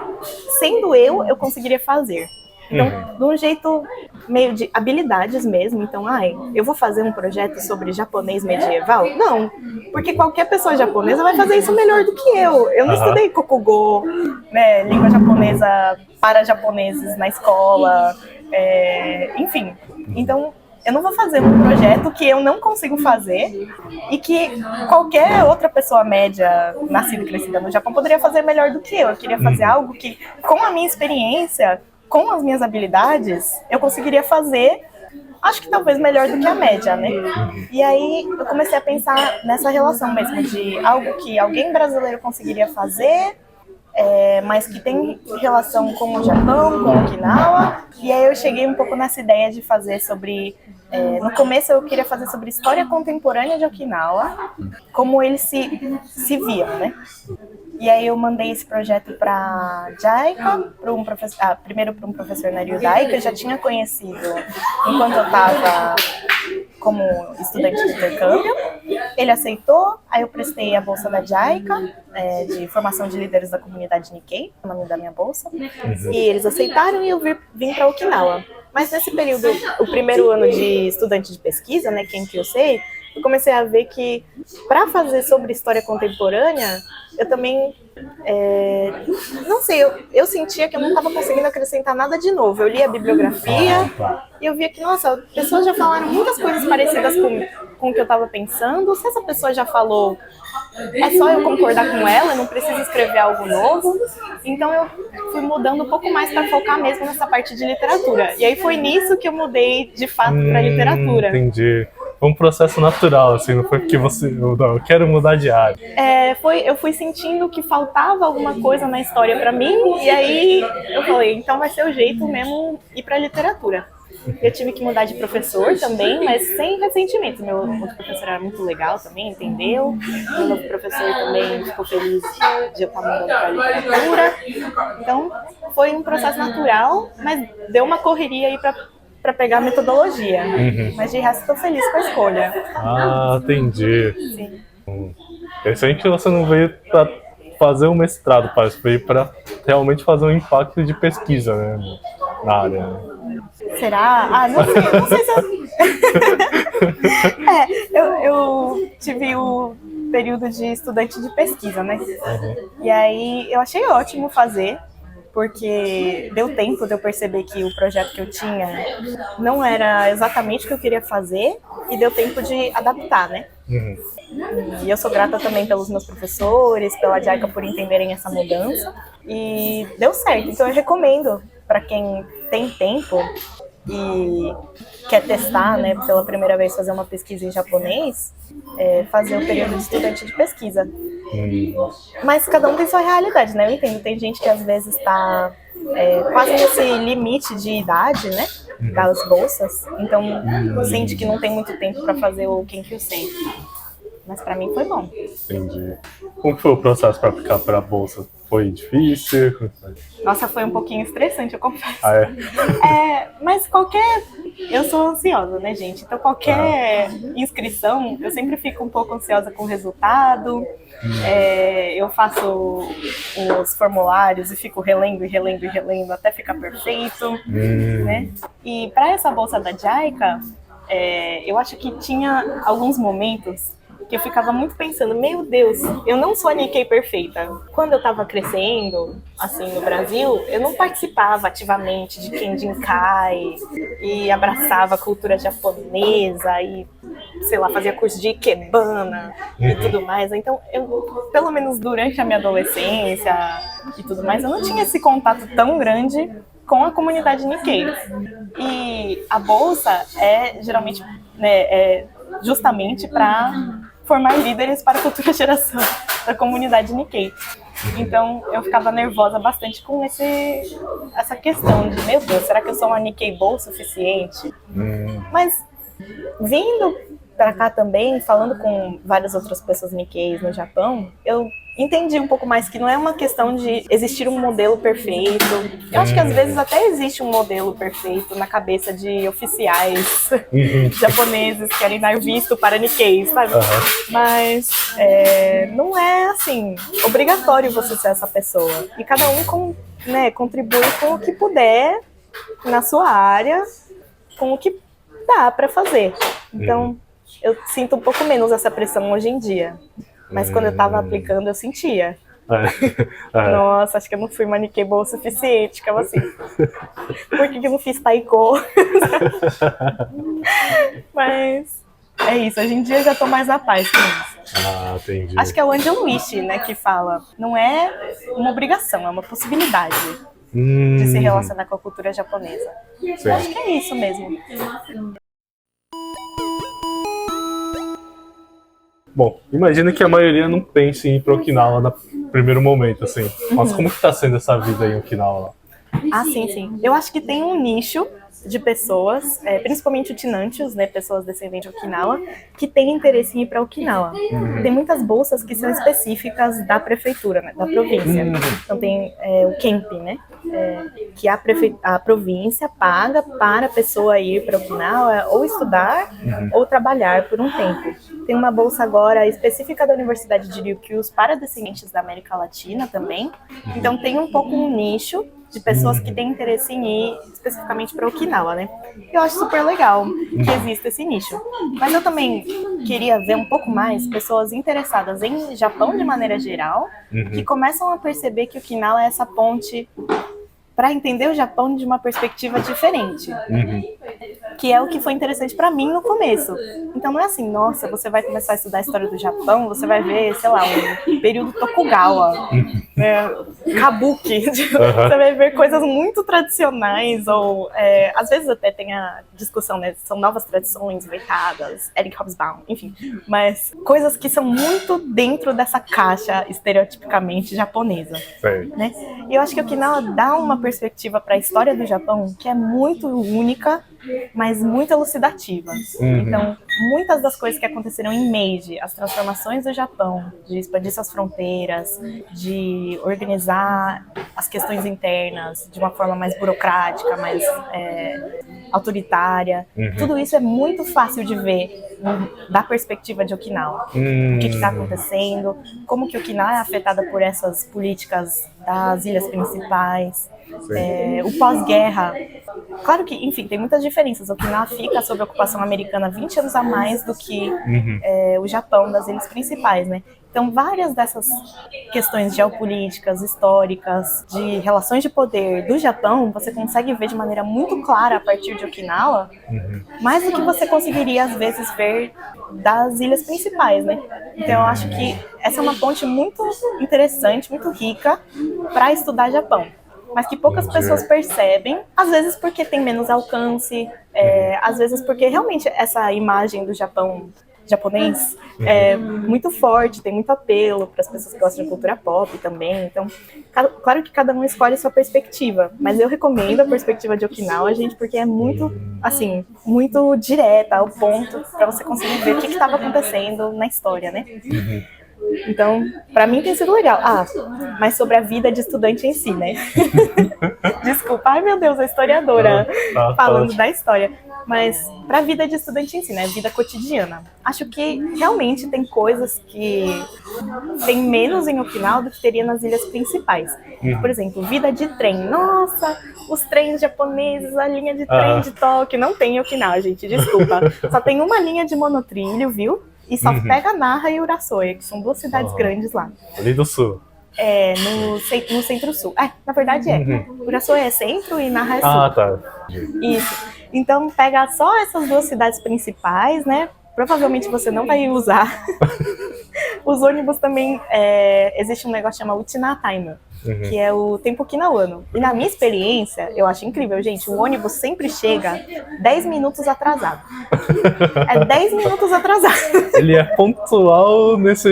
sendo eu conseguiria fazer. Então, de um jeito meio de habilidades mesmo. Então, eu vou fazer um projeto sobre japonês medieval? Não, porque qualquer pessoa japonesa vai fazer isso melhor do que eu. Eu não estudei Kokugo, né, língua japonesa para japoneses na escola, enfim. Então, eu não vou fazer um projeto que eu não consigo fazer e que qualquer outra pessoa média, nascida e crescida no Japão, poderia fazer melhor do que eu. Eu queria fazer algo que, com a minha experiência, com as minhas habilidades, eu conseguiria fazer, acho que talvez melhor do que a média, né? E aí eu comecei a pensar nessa relação mesmo, de algo que alguém brasileiro conseguiria fazer, mas que tem relação com o Japão, com Okinawa. E aí eu cheguei um pouco nessa ideia de fazer sobre... no começo eu queria fazer sobre história contemporânea de Okinawa, como eles se viam, né? E aí eu mandei esse projeto para JICA, primeiro para um professor na Ryudai, que eu já tinha conhecido enquanto eu estava como estudante de intercâmbio. Ele aceitou, aí eu prestei a bolsa da JICA, de formação de líderes da comunidade Nikkei, o nome da minha bolsa, e eles aceitaram e eu vim para Okinawa. Mas nesse período, o primeiro ano de estudante de pesquisa, né, Kenkyusei, eu comecei a ver que, para fazer sobre história contemporânea, eu também, não sei, eu sentia que eu não estava conseguindo acrescentar nada de novo. Eu li a bibliografia e eu via que, nossa, pessoas já falaram muitas coisas parecidas com o que eu estava pensando. Se essa pessoa já falou, é só eu concordar com ela, eu não preciso escrever algo novo. Então eu fui mudando um pouco mais para focar mesmo nessa parte de literatura. E aí foi nisso que eu mudei de fato para literatura. Entendi. Foi um processo natural, assim, não foi porque eu quero mudar de área. Eu fui sentindo que faltava alguma coisa na história para mim, e aí eu falei, então vai ser o jeito mesmo ir para literatura. Eu tive que mudar de professor também, mas sem ressentimento. Meu outro professor era muito legal também, entendeu? Meu novo professor também ficou feliz de eu estar mudando para literatura. Então, foi um processo natural, mas deu uma correria aí para pegar a metodologia. Mas de resto, estou feliz com a escolha. Ah, entendi. Sim. Interessante que você não veio para fazer um mestrado, parece que veio para realmente fazer um impacto de pesquisa, né, na área. Será? Ah, não sei se eu tive o período de estudante de pesquisa, né? E aí eu achei ótimo fazer, porque deu tempo de eu perceber que o projeto que eu tinha não era exatamente o que eu queria fazer e deu tempo de adaptar, né? E eu sou grata também pelos meus professores, pela JICA por entenderem essa mudança e deu certo. Então eu recomendo para quem tem tempo e quer testar, né, pela primeira vez fazer uma pesquisa em japonês, fazer o período de estudante de pesquisa. Mas cada um tem sua realidade, né? Eu entendo, tem gente que às vezes está quase nesse limite de idade, né, das bolsas, então sente que não tem muito tempo para fazer o Kenkyusei. Mas para mim foi bom. Entendi. Como foi o processo para aplicar para a bolsa? Foi difícil? Nossa, foi um pouquinho estressante, eu confesso. Ah, mas eu sou ansiosa, né, gente? Então qualquer inscrição, eu sempre fico um pouco ansiosa com o resultado. Eu faço os formulários e fico relendo até ficar perfeito, né? E para essa bolsa da JICA, eu acho que tinha alguns momentos que eu ficava muito pensando, meu Deus, eu não sou a Nikkei perfeita. Quando eu estava crescendo, assim, no Brasil, eu não participava ativamente de Kenjinkai e abraçava a cultura japonesa e, sei lá, fazia curso de Ikebana e tudo mais. Então, pelo menos durante a minha adolescência e tudo mais, eu não tinha esse contato tão grande com a comunidade Nikkei. E a bolsa geralmente, né, justamente para formar líderes para a futura geração da comunidade Nikkei. Então eu ficava nervosa bastante com essa questão de, meu Deus, será que eu sou uma Nikkei boa o suficiente? Mas vindo para cá também, falando com várias outras pessoas Nikkeis no Japão, eu entendi um pouco mais que não é uma questão de existir um modelo perfeito. Eu acho que às vezes até existe um modelo perfeito na cabeça de oficiais japoneses que querem dar visto para Nikkeis, sabe? Mas não é assim obrigatório você ser essa pessoa. E cada um contribui com o que puder na sua área, com o que dá para fazer. Então eu sinto um pouco menos essa pressão hoje em dia. Mas quando eu estava aplicando, eu sentia. Nossa, acho que eu não fui Maniquei boa o suficiente. Ficava assim, por que eu não fiz taiko? Mas é isso, hoje em dia eu já tô mais na paz com isso. Entendi. Acho que é o Anjan Wish, né, que fala, não é uma obrigação, é uma possibilidade de se relacionar com a cultura japonesa. Eu acho que é isso mesmo. Bom, imagino que a maioria não pense em ir para Okinawa no primeiro momento, assim. Mas como que tá sendo essa vida em Okinawa lá? Sim. Eu acho que tem um nicho de pessoas, principalmente utinantios, né, pessoas descendentes de Okinawa, que têm interesse em ir para Okinawa. Tem muitas bolsas que são específicas da prefeitura, né, da província. Então tem o Kempi, né, que a província paga para a pessoa ir para Okinawa ou estudar ou trabalhar por um tempo. Tem uma bolsa agora específica da Universidade de Ryukyu para descendentes da América Latina também. Então tem um pouco um nicho de pessoas que têm interesse em ir especificamente para Okinawa, né? Eu acho super legal que exista esse nicho. Mas eu também queria ver um pouco mais pessoas interessadas em Japão de maneira geral, que começam a perceber que Okinawa é essa ponte para entender o Japão de uma perspectiva diferente. Que é o que foi interessante para mim no começo. Então não é assim, nossa, você vai começar a estudar a história do Japão, você vai ver, sei lá, um período Tokugawa, Kabuki, você vai ver coisas muito tradicionais, ou às vezes até tem a discussão, né, são novas tradições inventadas, Eric Hobsbawm, enfim, mas coisas que são muito dentro dessa caixa estereotipicamente japonesa. Né? E eu acho que Okinawa dá uma perspectiva para a história do Japão que é muito única, mas muito elucidativa. Então, muitas das coisas que aconteceram em Meiji, as transformações do Japão, de expandir suas fronteiras, de organizar as questões internas de uma forma mais burocrática, mais autoritária, tudo isso é muito fácil de ver da perspectiva de Okinawa. O que está acontecendo, como que Okinawa é afetada por essas políticas das ilhas principais, o pós-guerra. Claro que, enfim, tem muitas diferenças. Okinawa fica sob ocupação americana 20 anos a mais do que o Japão das ilhas principais, né? Então, várias dessas questões geopolíticas, históricas, de relações de poder do Japão, você consegue ver de maneira muito clara a partir de Okinawa, mais do que você conseguiria, às vezes, ver das ilhas principais, né? Então, eu acho que essa é uma ponte muito interessante, muito rica para estudar Japão, mas que poucas pessoas percebem, às vezes porque tem menos alcance, às vezes porque realmente essa imagem do Japão japonês é muito forte, tem muito apelo para as pessoas que gostam de cultura pop também. Então, claro que cada um escolhe sua perspectiva, mas eu recomendo a perspectiva de Okinawa, gente, porque é muito, assim, muito direta, ao ponto, para você conseguir ver o que estava acontecendo na história, né? Então, pra mim tem sido legal. Mas sobre a vida de estudante em si, né? Desculpa, ai meu Deus, a historiadora falando da história. Mas pra vida de estudante em si, né? Vida cotidiana. Acho que realmente tem coisas que tem menos em Okinawa do que teria nas ilhas principais. Por exemplo, vida de trem. Nossa, os trens japoneses, a linha de trem de Tóquio. Não tem em Okinawa, gente, desculpa. Só tem uma linha de monotrilho, viu? E só pega Nara e Urasoe, que são duas cidades grandes lá. Ali do sul. No centro-sul. Na verdade Urasoe é centro e Nara é sul. Tá. Isso. Então pega só essas duas cidades principais, né? Provavelmente você não vai usar. Os ônibus também, existe um negócio chamado Uchina Time, que é o tempo Kinawano. E na minha experiência, eu acho incrível, gente, o ônibus sempre chega 10 minutos atrasado. 10 minutos atrasado. Ele é pontual nessa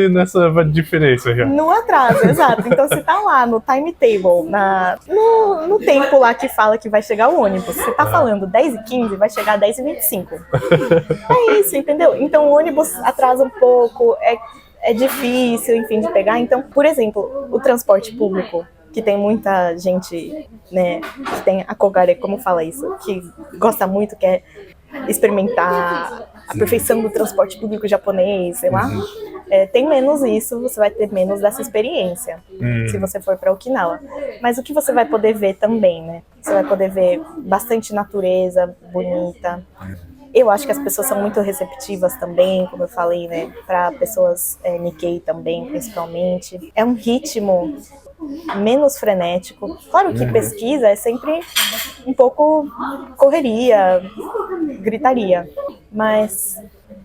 diferença já. No atraso, exato. Então se tá lá no timetable, no tempo lá que fala que vai chegar o ônibus, se tá falando 10h15, vai chegar 10h25. É isso, entendeu? Então o ônibus atrasa um pouco, é difícil, enfim, de pegar. Então, por exemplo, o transporte público, que tem muita gente, né, que tem a Kogare, como fala isso, que gosta muito, quer experimentar a perfeição do transporte público japonês, sei lá. Tem menos isso, você vai ter menos dessa experiência, se você for para Okinawa. Mas o que você vai poder ver também, né? Você vai poder ver bastante natureza bonita, Eu acho que as pessoas são muito receptivas também, como eu falei, né? Para pessoas Nikkei também, principalmente. É um ritmo menos frenético. Claro que pesquisa é sempre um pouco correria, gritaria. Mas,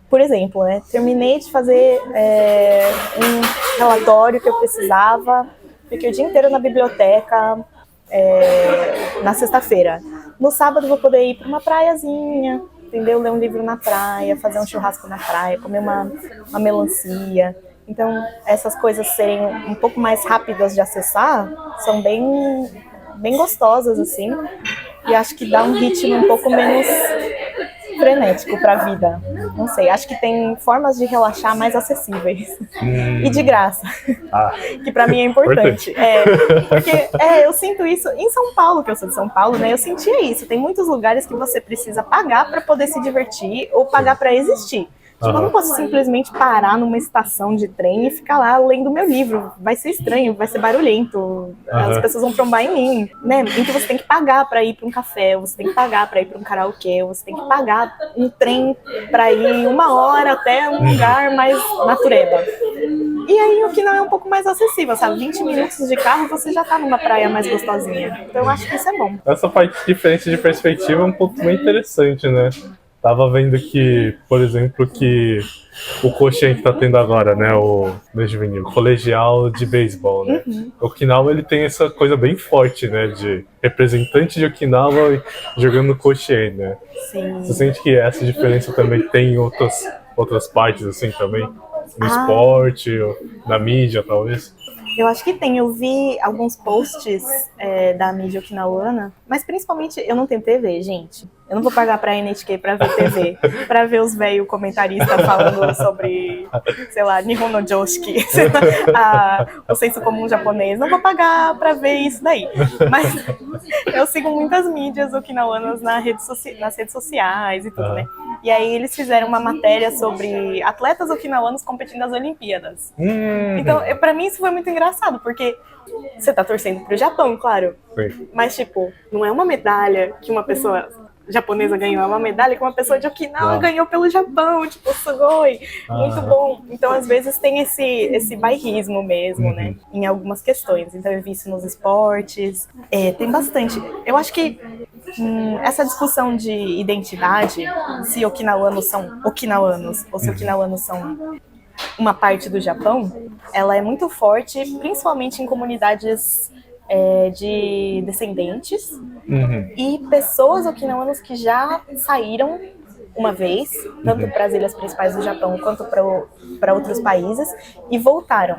por exemplo, né? Terminei de fazer um relatório que eu precisava, fiquei o dia inteiro na biblioteca na sexta-feira. No sábado vou poder ir para uma praiazinha, entendeu? Ler um livro na praia, fazer um churrasco na praia, comer uma melancia. Então, essas coisas serem um pouco mais rápidas de acessar são bem gostosas, assim. E acho que dá um ritmo um pouco menos frenético para a vida. Não sei, acho que tem formas de relaxar mais acessíveis. E de graça. Que para mim é importante. Porque eu sinto isso em São Paulo, que eu sou de São Paulo, né? Eu sentia isso. Tem muitos lugares que você precisa pagar para poder se divertir ou pagar para existir. Tipo, eu não posso simplesmente parar numa estação de trem e ficar lá lendo meu livro. Vai ser estranho, vai ser barulhento, as pessoas vão trombar em mim, né? Então você tem que pagar para ir para um café, você tem que pagar para ir para um karaokê, você tem que pagar um trem para ir 1 hora até um lugar mais natureba. E aí o que não é um pouco mais acessível, sabe? 20 minutos de carro você já tá numa praia mais gostosinha. Então eu acho que isso é bom. Essa parte de diferença de perspectiva é um ponto bem interessante, né? Tava vendo que, por exemplo, que o Koshien que tá tendo agora, né, o colegial de beisebol, né? Okinawa, ele tem essa coisa bem forte, né, de representante de Okinawa jogando Koshien, né? Sim. Você sente que essa diferença também tem em outras partes, assim, também? No esporte, ou na mídia, talvez? Eu acho que tem. Eu vi alguns posts da mídia okinawana, mas principalmente eu não tenho TV, gente. Eu não vou pagar pra NHK pra ver TV, pra ver os velhos comentaristas falando sobre, sei lá, Nihon no Joshiki, o senso comum japonês. Não vou pagar pra ver isso daí. Mas eu sigo muitas mídias okinawanas nas redes sociais e tudo, né? E aí eles fizeram uma matéria sobre atletas okinawanos competindo nas Olimpíadas. Então, pra mim isso foi muito engraçado, porque você tá torcendo pro Japão, claro. Sim. Mas, tipo, não é uma medalha que uma pessoa japonesa ganhou, é uma medalha que uma pessoa de Okinawa ganhou pelo Japão, tipo, sugoi, muito bom. Então, às vezes tem esse bairrismo mesmo, né, em algumas questões. Então, eu vi isso nos esportes, tem bastante. Eu acho que essa discussão de identidade, se okinawanos são okinawanos ou se okinawanos são uma parte do Japão, ela é muito forte, principalmente em comunidades de descendentes e pessoas okinawanas que já saíram uma vez, tanto para as ilhas principais do Japão quanto para outros países, e voltaram.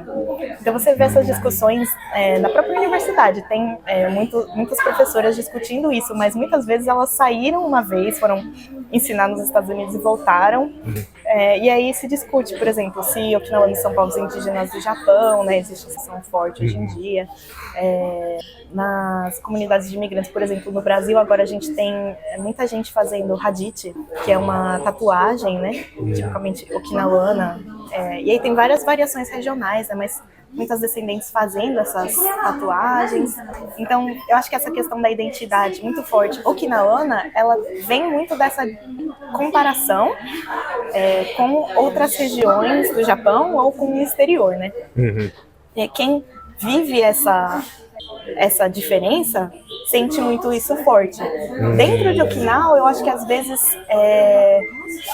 Então você vê essas discussões na própria universidade, tem muitas professoras discutindo isso, mas muitas vezes elas saíram uma vez, foram ensinar nos Estados Unidos e voltaram, e aí se discute, por exemplo, se okinawanos são povos indígenas do Japão, né, existe essa questão forte hoje em dia. Nas comunidades de imigrantes, por exemplo, no Brasil agora a gente tem muita gente fazendo hadith, que é uma tatuagem, né, tipicamente okinawana, e aí tem várias variações regionais, né, mas muitas descendentes fazendo essas tatuagens. Então, eu acho que essa questão da identidade muito forte okinawana, ela vem muito dessa comparação com outras regiões do Japão ou com o exterior, né? E quem vive essa diferença sente muito isso forte. Dentro de Okinawa, eu acho que às vezes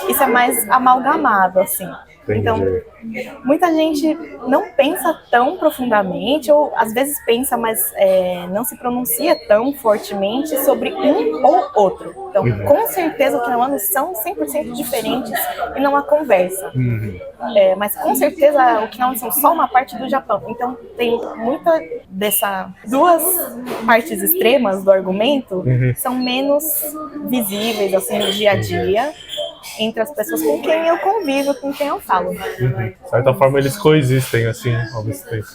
isso é mais amalgamado, assim. Então, muita gente não pensa tão profundamente, ou às vezes pensa, mas não se pronuncia tão fortemente sobre um ou outro. Então, com certeza, okinawanos são 100% diferentes e não há conversa. Mas com certeza, okinawanos são só uma parte do Japão. Então, tem muita dessas duas partes extremas do argumento são menos visíveis, assim, no dia a dia, entre as pessoas com quem eu convivo, com quem eu falo. De certa forma, eles coexistem, assim, ao mesmo tempo.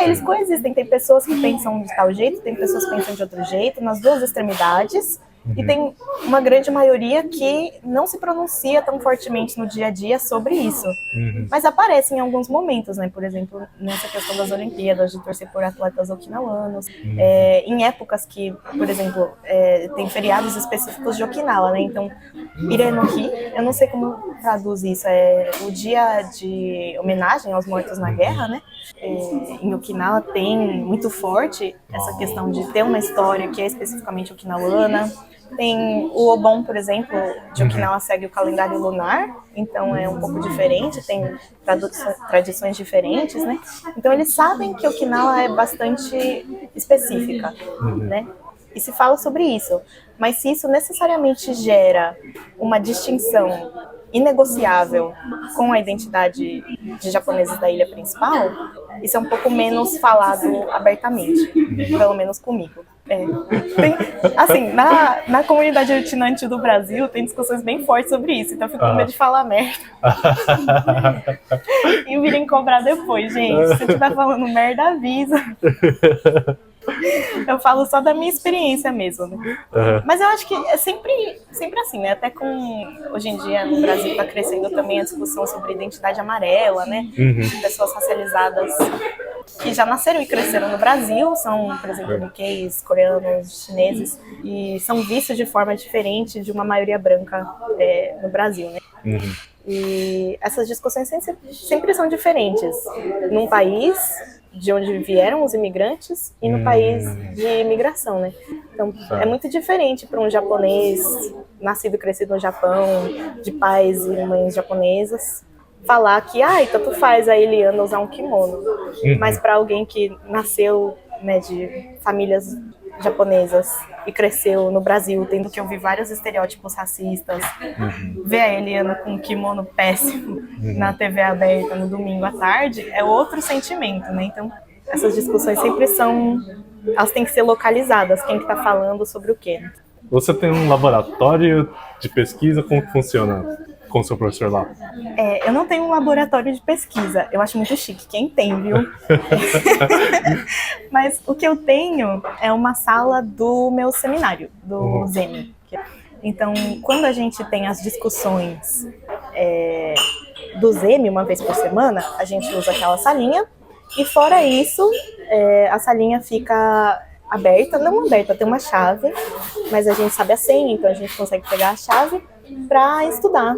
Eles coexistem. Tem pessoas que pensam de tal jeito, tem pessoas que pensam de outro jeito, nas duas extremidades. E tem uma grande maioria que não se pronuncia tão fortemente no dia a dia sobre isso. Mas aparece em alguns momentos, né? Por exemplo, nessa questão das Olimpíadas, de torcer por atletas okinawanos. Em épocas que, por exemplo, tem feriados específicos de Okinawa, né? Então, Ire no Hi, eu não sei como traduz isso, é o dia de homenagem aos mortos na guerra, né? Em Okinawa tem muito forte essa questão de ter uma história que é especificamente okinawana. Tem o Obon, por exemplo, de Okinawa segue o calendário lunar, então é um pouco diferente, tem tradições diferentes, né? Então eles sabem que Okinawa é bastante específica, né? E se fala sobre isso. Mas se isso necessariamente gera uma distinção inegociável com a identidade de japoneses da ilha principal, isso é um pouco menos falado abertamente, pelo menos comigo. Assim, na comunidade alucinante do Brasil tem discussões bem fortes sobre isso, então eu fico com medo de falar merda. E virem cobrar depois, gente. Se eu estiver falando merda, avisa. Eu falo só da minha experiência mesmo, né? Mas eu acho que é sempre assim, né? Até hoje em dia no Brasil está crescendo também a discussão sobre identidade amarela, né? Pessoas racializadas que já nasceram e cresceram no Brasil, são, por exemplo, nikkeis, coreanos, chineses, e são vistos de forma diferente de uma maioria branca no Brasil, né? E essas discussões sempre são diferentes num país de onde vieram os imigrantes e no país de imigração, né? Então, é muito diferente para um japonês nascido e crescido no Japão, de pais e mães japonesas, falar que, tanto faz a Eliana usar um kimono. Mas para alguém que nasceu, né, de famílias japonesas e cresceu no Brasil, tendo que ouvir vários estereótipos racistas, ver a Eliana com um kimono péssimo na TV aberta no domingo à tarde, é outro sentimento, né? Então, essas discussões sempre elas têm que ser localizadas, quem que tá falando sobre o quê. Você tem um laboratório de pesquisa, como que funciona com o seu professor lá? Eu não tenho um laboratório de pesquisa, eu acho muito chique, quem tem, viu? Mas o que eu tenho é uma sala do meu seminário, do Zemi. Então, quando a gente tem as discussões do Zemi uma vez por semana, a gente usa aquela salinha, e fora isso, a salinha fica aberta, não aberta, tem uma chave, mas a gente sabe a senha, então a gente consegue pegar a chave para estudar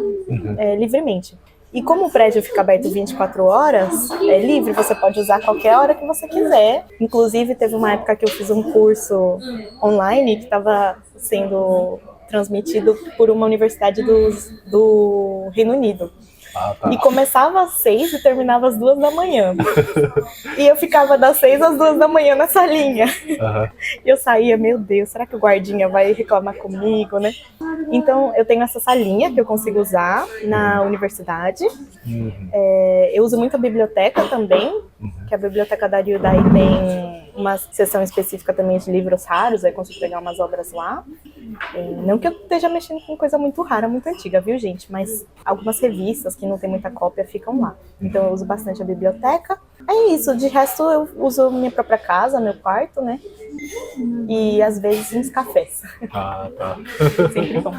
livremente. E como o prédio fica aberto 24 horas, é livre, você pode usar qualquer hora que você quiser. Inclusive, teve uma época que eu fiz um curso online que estava sendo transmitido por uma universidade do Reino Unido. E começava às 6 e terminava às 2 da manhã. E eu ficava das 6 às 2 da manhã nessa linha. E eu saía, meu Deus, será que o guardinha vai reclamar comigo, né? Então, eu tenho essa salinha que eu consigo usar na universidade. Eu uso muito a biblioteca também, que a biblioteca da Ryudai tem uma seção específica também de livros raros, aí eu consigo pegar umas obras lá. Não que eu esteja mexendo com coisa muito rara, muito antiga, viu, gente? Mas algumas revistas que não tem muita cópia ficam lá. Então eu uso bastante a biblioteca. É isso, de resto eu uso minha própria casa, meu quarto, né? E às vezes uns cafés. Tá. Sempre bom.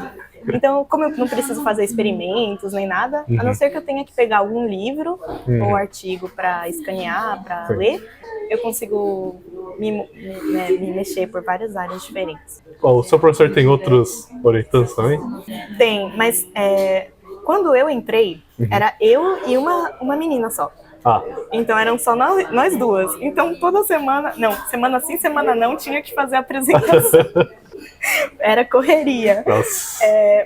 Então, como eu não preciso fazer experimentos nem nada, a não ser que eu tenha que pegar algum livro ou artigo para escanear, para ler, eu consigo me mexer por várias áreas diferentes. O seu professor tem outros orientantes também? Tem, mas quando eu entrei, era eu e uma menina só. Então eram só nós duas. Então toda semana sim, semana não, tinha que fazer a apresentação. Era correria.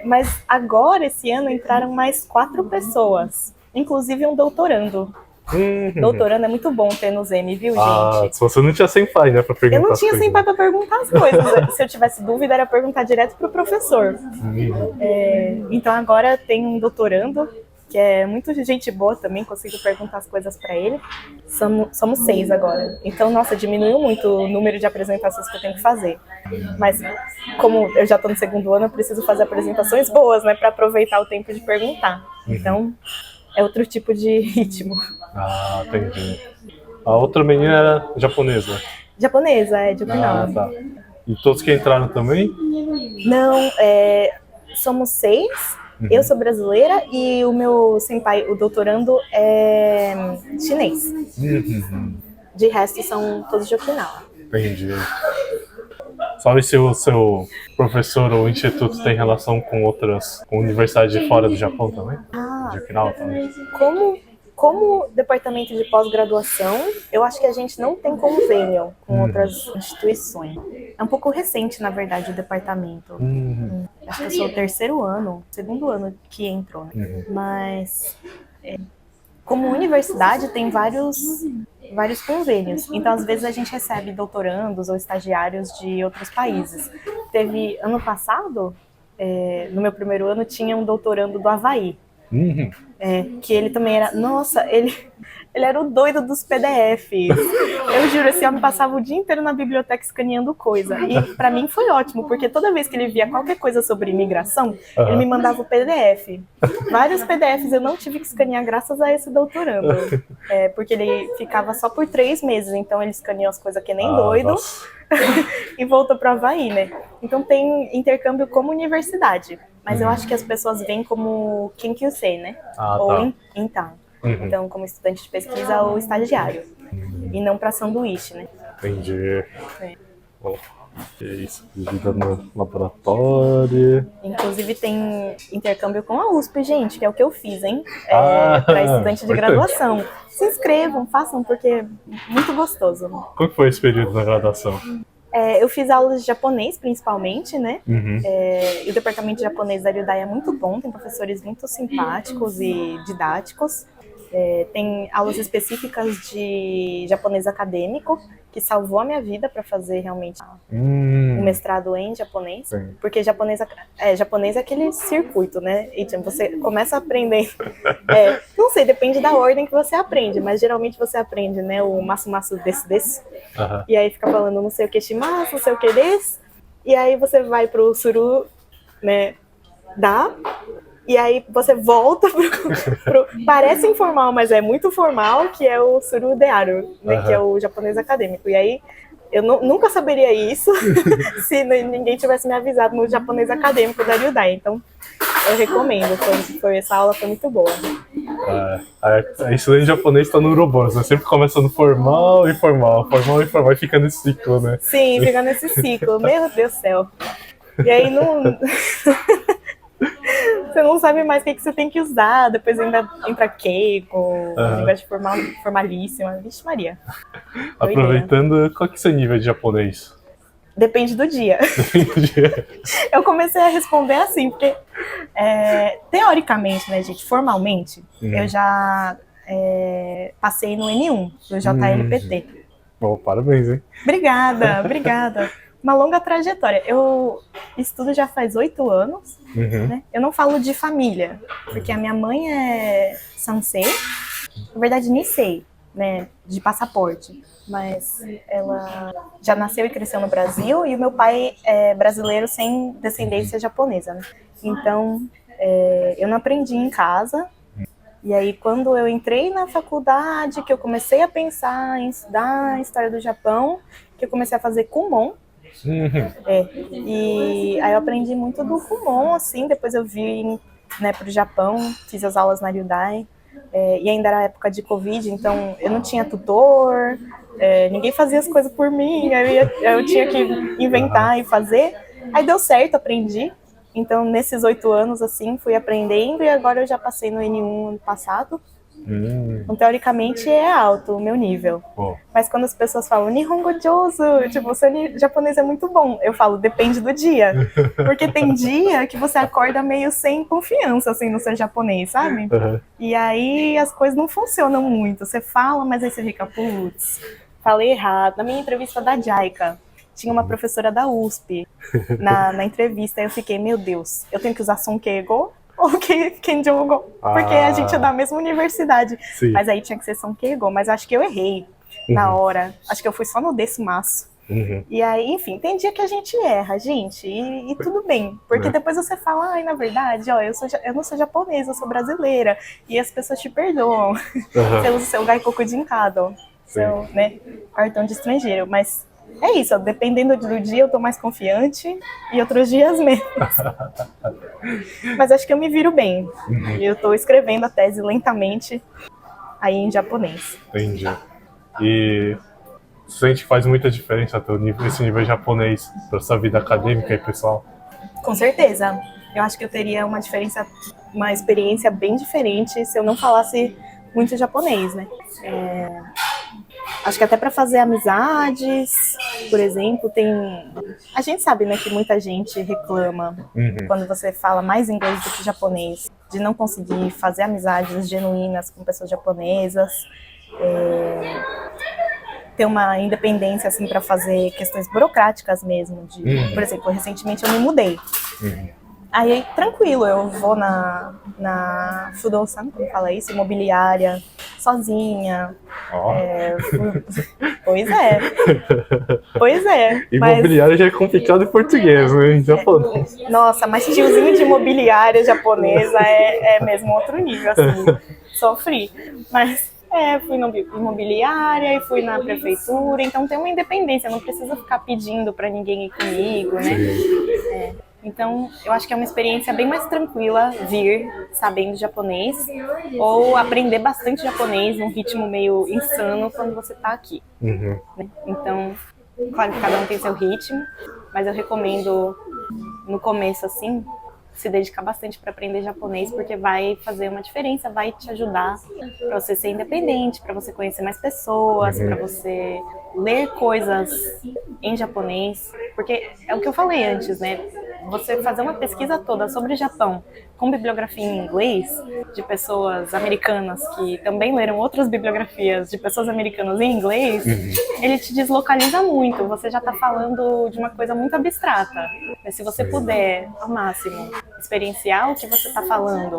Mas agora, esse ano, entraram mais 4 pessoas, inclusive um doutorando. Doutorando é muito bom ter no Zemi, viu, gente? Se você não tinha senpai, né, pra perguntar. Eu não tinha senpai pra perguntar as coisas. Se eu tivesse dúvida, era perguntar direto pro professor. Então agora tem um doutorando, que é muito gente boa também, consigo perguntar as coisas pra ele. Somos 6 agora. Então, nossa, diminuiu muito o número de apresentações que eu tenho que fazer. Mas, como eu já tô no 2º ano, eu preciso fazer apresentações boas, né, pra aproveitar o tempo de perguntar. Então, é outro tipo de ritmo. Entendi. A outra menina era japonesa? Japonesa, de Okinawa. E todos que entraram também? Não, somos 6. Eu sou brasileira e o meu senpai, o doutorando, é chinês. De resto, são todos de Okinawa. Entendi. Sabe se o seu professor ou instituto tem relação com universidades fora do Japão também? De Okinawa também? Como departamento de pós-graduação, eu acho que a gente não tem convênio com outras instituições. É um pouco recente, na verdade, o departamento. Acho que eu sou o segundo ano que entrou. Né? Mas, como universidade, tem vários convênios. Então, às vezes, a gente recebe doutorandos ou estagiários de outros países. Teve, ano passado, no meu primeiro ano, tinha um doutorando do Havaí. Que ele também era... Nossa, ele era o doido dos PDFs. Eu juro, esse homem passava o dia inteiro na biblioteca escaneando coisa. E pra mim foi ótimo, porque toda vez que ele via qualquer coisa sobre imigração, ele me mandava o PDF. Vários PDFs eu não tive que escanear graças a esse doutorando. Porque ele ficava só por 3 meses, então ele escaneou as coisas que nem doido. E voltou para o Havaí, né? Então tem intercâmbio como universidade. Mas eu acho que as pessoas veem como Kenkyusei, né? Ou então. Então, como estudante de pesquisa ou estagiário. E não para sanduíche, né? Entendi. Bom, que é isso, vida no laboratório. Inclusive tem intercâmbio com a USP, gente, que é o que eu fiz, hein? Para estudante de graduação. Se inscrevam, façam, porque é muito gostoso. Como foi esse período na graduação? Eu fiz aulas de japonês, principalmente, né? E o departamento de japonês da Ryudai é muito bom, tem professores muito simpáticos e didáticos. Tem aulas específicas de japonês acadêmico, que salvou a minha vida para fazer realmente um mestrado em japonês. Sim. Porque japonês é aquele circuito, né? E você começa a aprender. Não sei, depende da ordem que você aprende, mas geralmente você aprende, né? O masu desse. E aí fica falando não sei o que shimasu, não sei o que desse. E aí você vai pro suru, né? E aí você volta parece informal, mas é muito formal, que é o suru dearu, né, que é o japonês acadêmico. E aí eu nunca saberia isso se ninguém tivesse me avisado no japonês acadêmico da Ryudai. Então eu recomendo, essa aula foi muito boa. Estudante japonês está no Ouroboros, né? Sempre começa no formal e formal e fica nesse ciclo, né? Sim, fica nesse ciclo, meu Deus do céu. E aí não... Você não sabe mais o que você tem que usar, depois ainda entra Keiko, linguagem formalíssima. Vixe Maria. Aproveitando, qual que é o seu nível de japonês? Depende do dia. Eu comecei a responder assim, porque teoricamente, né, gente, formalmente, eu já passei no N1, do JLPT. Bom, parabéns, hein? Obrigada. Uma longa trajetória. Eu estudo já faz 8 anos, né? Eu não falo de família, porque a minha mãe é sansei, na verdade Nisei, né, de passaporte, mas ela já nasceu e cresceu no Brasil, e o meu pai é brasileiro sem descendência japonesa, né? Então, eu não aprendi em casa. E aí, quando eu entrei na faculdade, que eu comecei a pensar em estudar história do Japão, que eu comecei a fazer Kumon. E aí eu aprendi muito do Kumon, assim, depois eu vim, né, pro Japão, fiz as aulas na Ryudai, e ainda era época de Covid, então eu não tinha tutor, ninguém fazia as coisas por mim, aí eu tinha que inventar e fazer. Aí deu certo, aprendi. Então, nesses 8 anos, assim, fui aprendendo, e agora eu já passei no N1 ano passado. Então, teoricamente, é alto o meu nível. Mas quando as pessoas falam Nihongo Jouzu, tipo, o seu japonês é muito bom, eu falo, depende do dia. Porque tem dia que você acorda meio sem confiança, assim, no seu japonês, sabe? E aí as coisas não funcionam muito. Você fala, mas aí você fica, putz, falei errado. Na minha entrevista da JICA, tinha uma professora da USP na entrevista, e eu fiquei, meu Deus, eu tenho que usar Sonkeigo ou Kenjogo, porque a gente é da mesma universidade. Sim. Mas aí tinha que ser Sonkeigo, mas acho que eu errei na hora. Acho que eu fui só no decimaço. E aí, enfim, tem dia que a gente erra, gente, e tudo bem. Porque depois você fala, na verdade, ó, eu não sou japonesa, eu sou brasileira. E as pessoas te perdoam. Você usa o seu Gaikoku Jinkado, seu, né, cartão de estrangeiro. Mas é isso, dependendo do dia eu tô mais confiante e outros dias menos. Mas acho que eu me viro bem. Eu tô escrevendo a tese lentamente aí em japonês. Entendi. E você sente que faz muita diferença esse nível japonês para sua vida acadêmica e pessoal? Com certeza. Eu acho que eu teria uma experiência bem diferente se eu não falasse muito japonês, né? Acho que até para fazer amizades, por exemplo, a gente sabe, né, que muita gente reclama quando você fala mais inglês do que japonês, de não conseguir fazer amizades genuínas com pessoas japonesas, ter uma independência assim para fazer questões burocráticas mesmo. Por exemplo, recentemente eu me mudei. Aí, tranquilo, eu vou na Fudosan, como fala isso, imobiliária, sozinha. Pois é. Imobiliária já é complicado em português, né? Em japonês. Nossa, mas tiozinho de imobiliária japonesa é mesmo outro nível, assim. Sofri. Mas, fui na imobiliária e fui na prefeitura, então tem uma independência, não precisa ficar pedindo pra ninguém ir comigo, né? Então, eu acho que é uma experiência bem mais tranquila vir sabendo japonês ou aprender bastante japonês num ritmo meio insano quando você tá aqui. Né? Então, claro que cada um tem seu ritmo, mas eu recomendo, no começo, assim, se dedicar bastante para aprender japonês, porque vai fazer uma diferença, vai te ajudar para você ser independente, para você conhecer mais pessoas, para você ler coisas em japonês, porque é o que eu falei antes, né? Você fazer uma pesquisa toda sobre o Japão com bibliografia em inglês, de pessoas americanas que também leram outras bibliografias de pessoas americanas em inglês, ele te deslocaliza muito, você já está falando de uma coisa muito abstrata. Mas se você puder, ao máximo, experienciar o que você está falando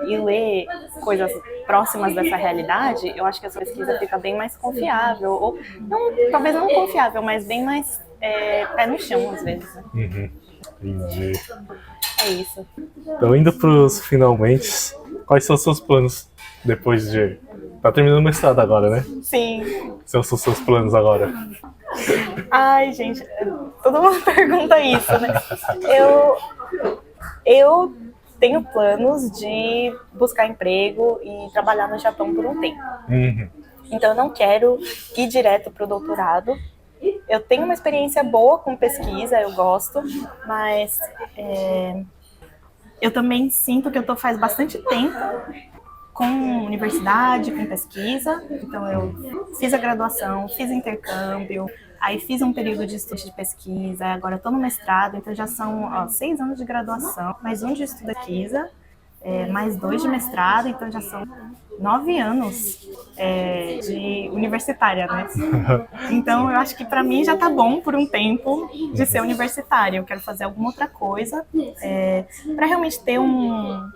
e ler coisas próximas dessa realidade, eu acho que essa pesquisa fica bem mais confiável, ou talvez não confiável, mas bem mais pé no chão, às vezes. Né? Entendi. É isso. Então, indo para os finalmente, quais são os seus planos depois de... Tá terminando o mestrado agora, né? Sim. Quais são os seus planos agora? Ai, gente, todo mundo pergunta isso, né? Eu tenho planos de buscar emprego e trabalhar no Japão por um tempo. Então, eu não quero ir direto para o doutorado. Eu tenho uma experiência boa com pesquisa, eu gosto, mas eu também sinto que eu tô faz bastante tempo com universidade, com pesquisa. Então eu fiz a graduação, fiz intercâmbio, aí fiz um período de estudo de pesquisa, agora estou no mestrado, então já são 6 anos de graduação, mais 1 de estudo de pesquisa, mais 2 de mestrado, então já são 9 anos de universitária, né? Então eu acho que para mim já tá bom por um tempo de ser universitária. Eu quero fazer alguma outra coisa para realmente ter um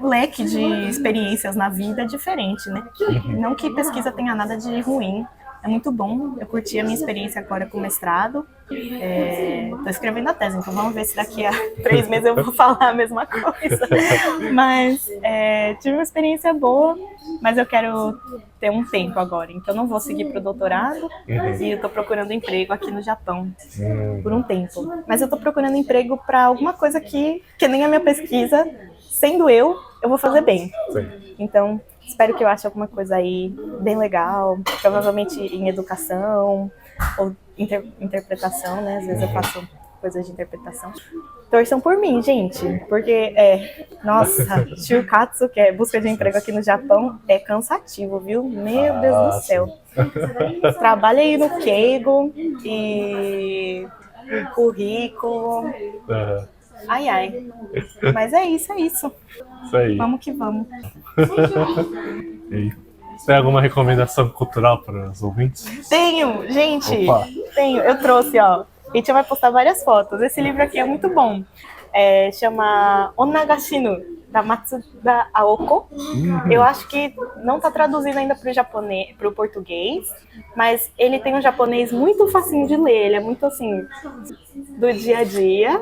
leque de experiências na vida diferente, né? Não que pesquisa tenha nada de ruim. É muito bom, eu curti a minha experiência agora com o mestrado. Estou escrevendo a tese, então vamos ver se daqui a 3 meses eu vou falar a mesma coisa. Mas tive uma experiência boa, mas eu quero ter um tempo agora. Então não vou seguir para o doutorado e eu estou procurando emprego aqui no Japão por um tempo. Mas eu estou procurando emprego para alguma coisa que nem a minha pesquisa, sendo eu vou fazer bem. Então... espero que eu ache alguma coisa aí bem legal, provavelmente em educação ou interpretação, né? Às vezes eu faço coisas de interpretação. Torçam por mim, gente, porque nossa, shurikatsu, que é busca de emprego aqui no Japão, é cansativo, viu? Meu Deus do céu. Trabalha aí no Keigo e currículo. Ai. Mas é isso. Isso aí. Vamos que vamos. Você tem alguma recomendação cultural para os ouvintes? Tenho, gente. Opa. Tenho. Eu trouxe, ó. A gente vai postar várias fotos. Esse livro aqui é muito bom. Chama Onnagashinu, da Matsuda Aoko. Eu acho que não está traduzido ainda para o português, mas ele tem um japonês muito facinho de ler. Ele é muito assim, do dia a dia.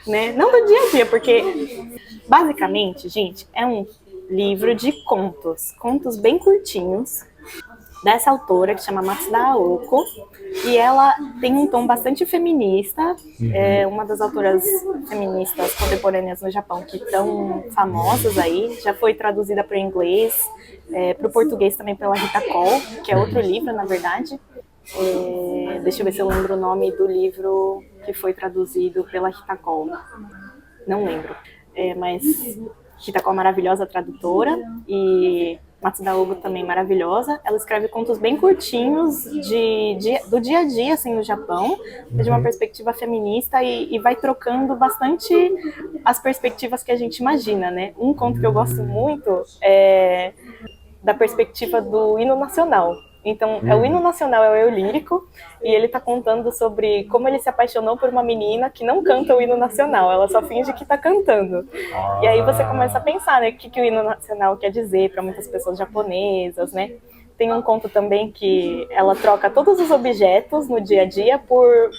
Né? Não do dia a dia, porque basicamente, gente, é um livro de contos bem curtinhos, dessa autora que chama Matsuda Aoko, e ela tem um tom bastante feminista, é uma das autoras feministas contemporâneas no Japão que estão famosas aí, já foi traduzida para o inglês, para o português também pela Rita Cole, que é outro livro, na verdade. Deixa eu ver se eu lembro o nome do livro que foi traduzido pela Rita Cole. Não lembro. Mas Rita Cole, maravilhosa tradutora, e Matsuda Aoko também maravilhosa. Ela escreve contos bem curtinhos do dia a dia assim, no Japão, de uma perspectiva feminista, e vai trocando bastante as perspectivas que a gente imagina, né? Um conto que eu gosto muito é da perspectiva do hino nacional. Então, o hino nacional é o eu lírico, e ele está contando sobre como ele se apaixonou por uma menina que não canta o hino nacional, ela só finge que está cantando. E aí você começa a pensar, né, o que o hino nacional quer dizer para muitas pessoas japonesas, né? Tem um conto também que ela troca todos os objetos no dia a dia por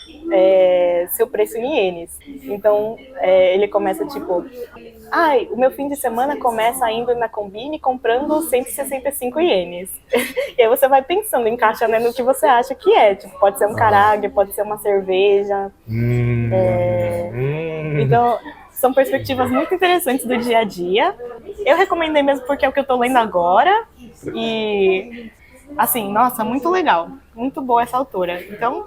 seu preço em ienes. Então, ele começa tipo... o meu fim de semana começa indo na Combini comprando 165 ienes. E aí você vai pensando, encaixa, né, no que você acha que é. Tipo, pode ser um karage, pode ser uma cerveja. Então, são perspectivas muito interessantes do dia a dia. Eu recomendei mesmo porque é o que eu tô lendo agora. E, assim, nossa, muito legal. Muito boa essa autora. Então,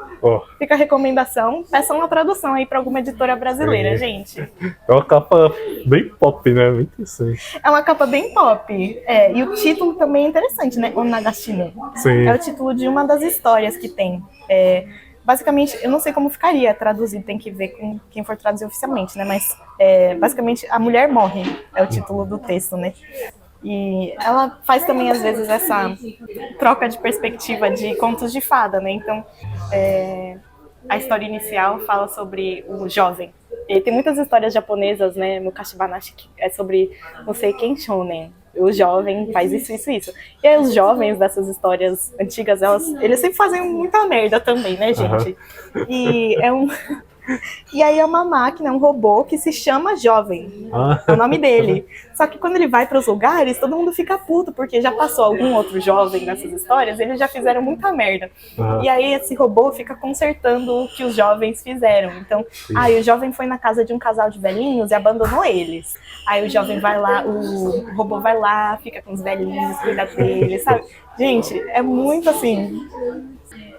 fica a recomendação. Peçam uma tradução aí para alguma editora brasileira, gente. É uma capa bem pop, né? Muito interessante. É uma capa bem pop. E o título também é interessante, né? Onagashino. Sim. É o título de uma das histórias que tem. Basicamente, eu não sei como ficaria traduzido, tem que ver com quem for traduzir oficialmente, né? Mas, basicamente, a mulher morre. É o título do texto, né? E ela faz também, às vezes, essa troca de perspectiva de contos de fada, né? Então, a história inicial fala sobre o jovem. E tem muitas histórias japonesas, né? No Kashibanashi, que é sobre não sei quem shonen. O jovem faz isso, isso, isso. E aí os jovens dessas histórias antigas, eles sempre fazem muita merda também, né, gente? E E aí é uma máquina, um robô que se chama Jovem, é o nome dele. Só que quando ele vai para os lugares, todo mundo fica puto, porque já passou algum outro jovem nessas histórias, eles já fizeram muita merda. E aí esse robô fica consertando o que os jovens fizeram. Então, o jovem foi na casa de um casal de velhinhos e abandonou eles. Aí o jovem vai lá, o robô vai lá, fica com os velhinhos, cuida deles, sabe? Gente, é muito assim...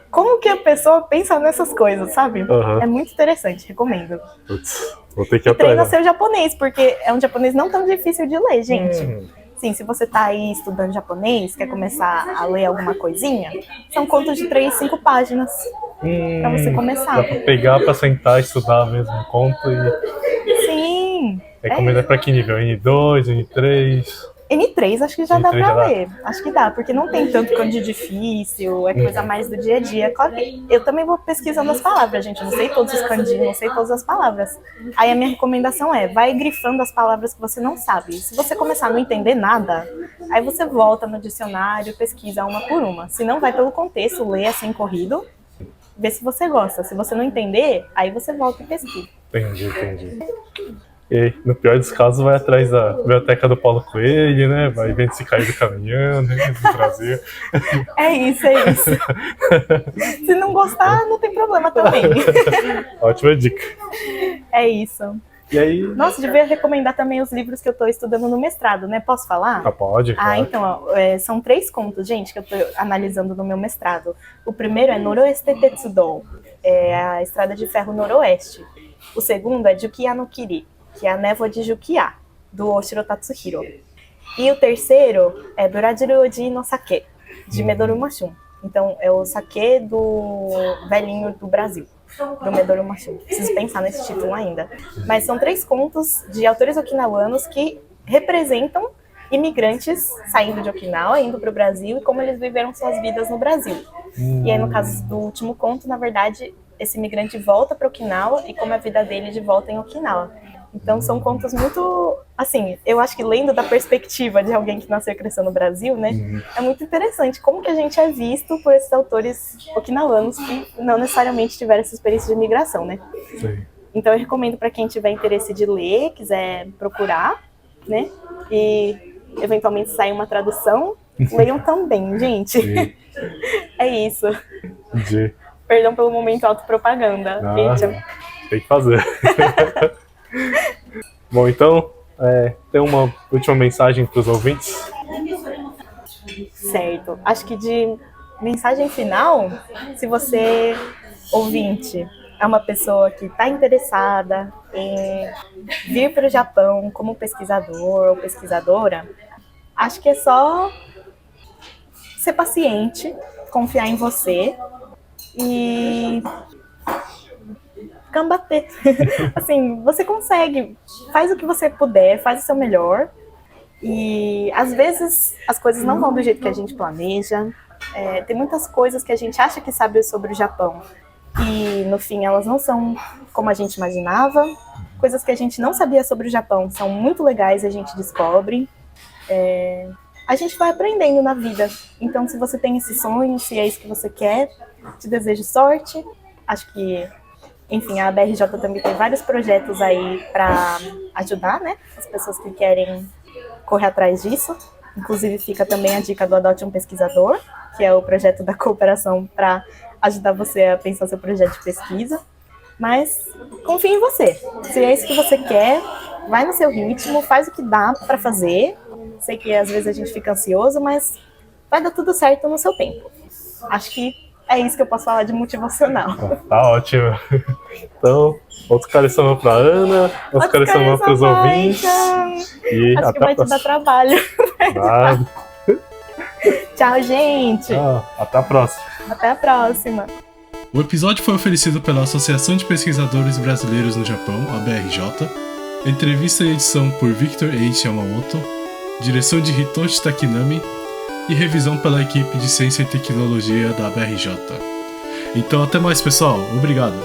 Como que a pessoa pensa nessas coisas, sabe? É muito interessante, recomendo. Putz, vou ter que aprender. E treina seu japonês, porque é um japonês não tão difícil de ler, gente. Sim, se você tá aí estudando japonês, quer começar a ler alguma coisinha, são contos de 3, 5 páginas pra você começar. Dá pra pegar, pra sentar, estudar mesmo um conto e... Sim! Recomenda pra que nível? N2, N3... N3 acho que já dá pra ler. Acho que dá, porque não tem tanto kanji difícil, é coisa mais do dia a dia. Claro que eu também vou pesquisando as palavras, gente. Eu não sei todos os kanji, não sei todas as palavras. Aí a minha recomendação vai grifando as palavras que você não sabe. Se você começar a não entender nada, aí você volta no dicionário, pesquisa uma por uma. Se não, vai pelo contexto, lê assim corrido, vê se você gosta. Se você não entender, aí você volta e pesquisa. Entendi. E aí, no pior dos casos, vai atrás da biblioteca do Paulo Coelho, né? Vai vendo se cai do caminhão, né? Do Brasil. É isso. Se não gostar, não tem problema também. Ótima dica. É isso. E aí... Nossa, devia recomendar também os livros que eu estou estudando no mestrado, né? Posso falar? Pode. Então, são 3 contos, gente, que eu estou analisando no meu mestrado. O primeiro é Noroeste Tetsudo, a Estrada de Ferro Noroeste. O segundo é Jukiya no Kiri, que é a névoa de Jukiya, do Oshiro Tatsuhiro. E o terceiro é Burajiru Oji no Sake, de Medoru Mashun. Então, é o sake do velhinho do Brasil, do Medoru Mashun. Preciso pensar nesse título ainda. Mas são 3 contos de autores okinawanos que representam imigrantes saindo de Okinawa, indo para o Brasil, e como eles viveram suas vidas no Brasil. E aí, no caso do último conto, na verdade, esse imigrante volta para Okinawa e como é a vida dele de volta em Okinawa. Então são contos muito, assim, eu acho que lendo da perspectiva de alguém que nasceu e cresceu no Brasil, né, é muito interessante como que a gente é visto por esses autores okinawanos que não necessariamente tiveram essa experiência de imigração, né. Sim. Então eu recomendo para quem tiver interesse de ler, quiser procurar, né, e eventualmente sair uma tradução, leiam também, gente. É isso. Entendi. Perdão pelo momento autopropaganda. Tem que fazer. Bom, então, tem uma última mensagem para os ouvintes? Certo. Acho que de mensagem final, se você, ouvinte, é uma pessoa que está interessada em vir para o Japão como pesquisador ou pesquisadora, acho que é só ser paciente, confiar em você e combater. Assim, você consegue, faz o que você puder, faz o seu melhor. E às vezes as coisas não vão do jeito que a gente planeja. Tem muitas coisas que a gente acha que sabe sobre o Japão e no fim elas não são como a gente imaginava. Coisas que a gente não sabia sobre o Japão são muito legais e a gente descobre. A gente vai aprendendo na vida. Então, se você tem esse sonho, se é isso que você quer, te desejo sorte. Acho que, enfim, a BRJ também tem vários projetos aí para ajudar, né, as pessoas que querem correr atrás disso. Inclusive, fica também a dica do Adote um Pesquisador, que é o projeto da cooperação para ajudar você a pensar seu projeto de pesquisa. Mas confie em você. Se é isso que você quer, vai no seu ritmo, faz o que dá para fazer. Sei que às vezes a gente fica ansioso, mas vai dar tudo certo no seu tempo. Acho que é isso que eu posso falar de motivacional. Tá ótimo. Então, outro careçama pra Ana, outro careçama pros ouvintes. E acho que vai te dar trabalho. Tchau, gente. Até a próxima. Até a próxima. O episódio foi oferecido pela Associação de Pesquisadores Brasileiros no Japão, a BRJ. Entrevista e edição por Victor H. Yamamoto. Direção de Hitoshi Takinami. E revisão pela equipe de Ciência e Tecnologia da BRJ. Então até mais, pessoal. Obrigado.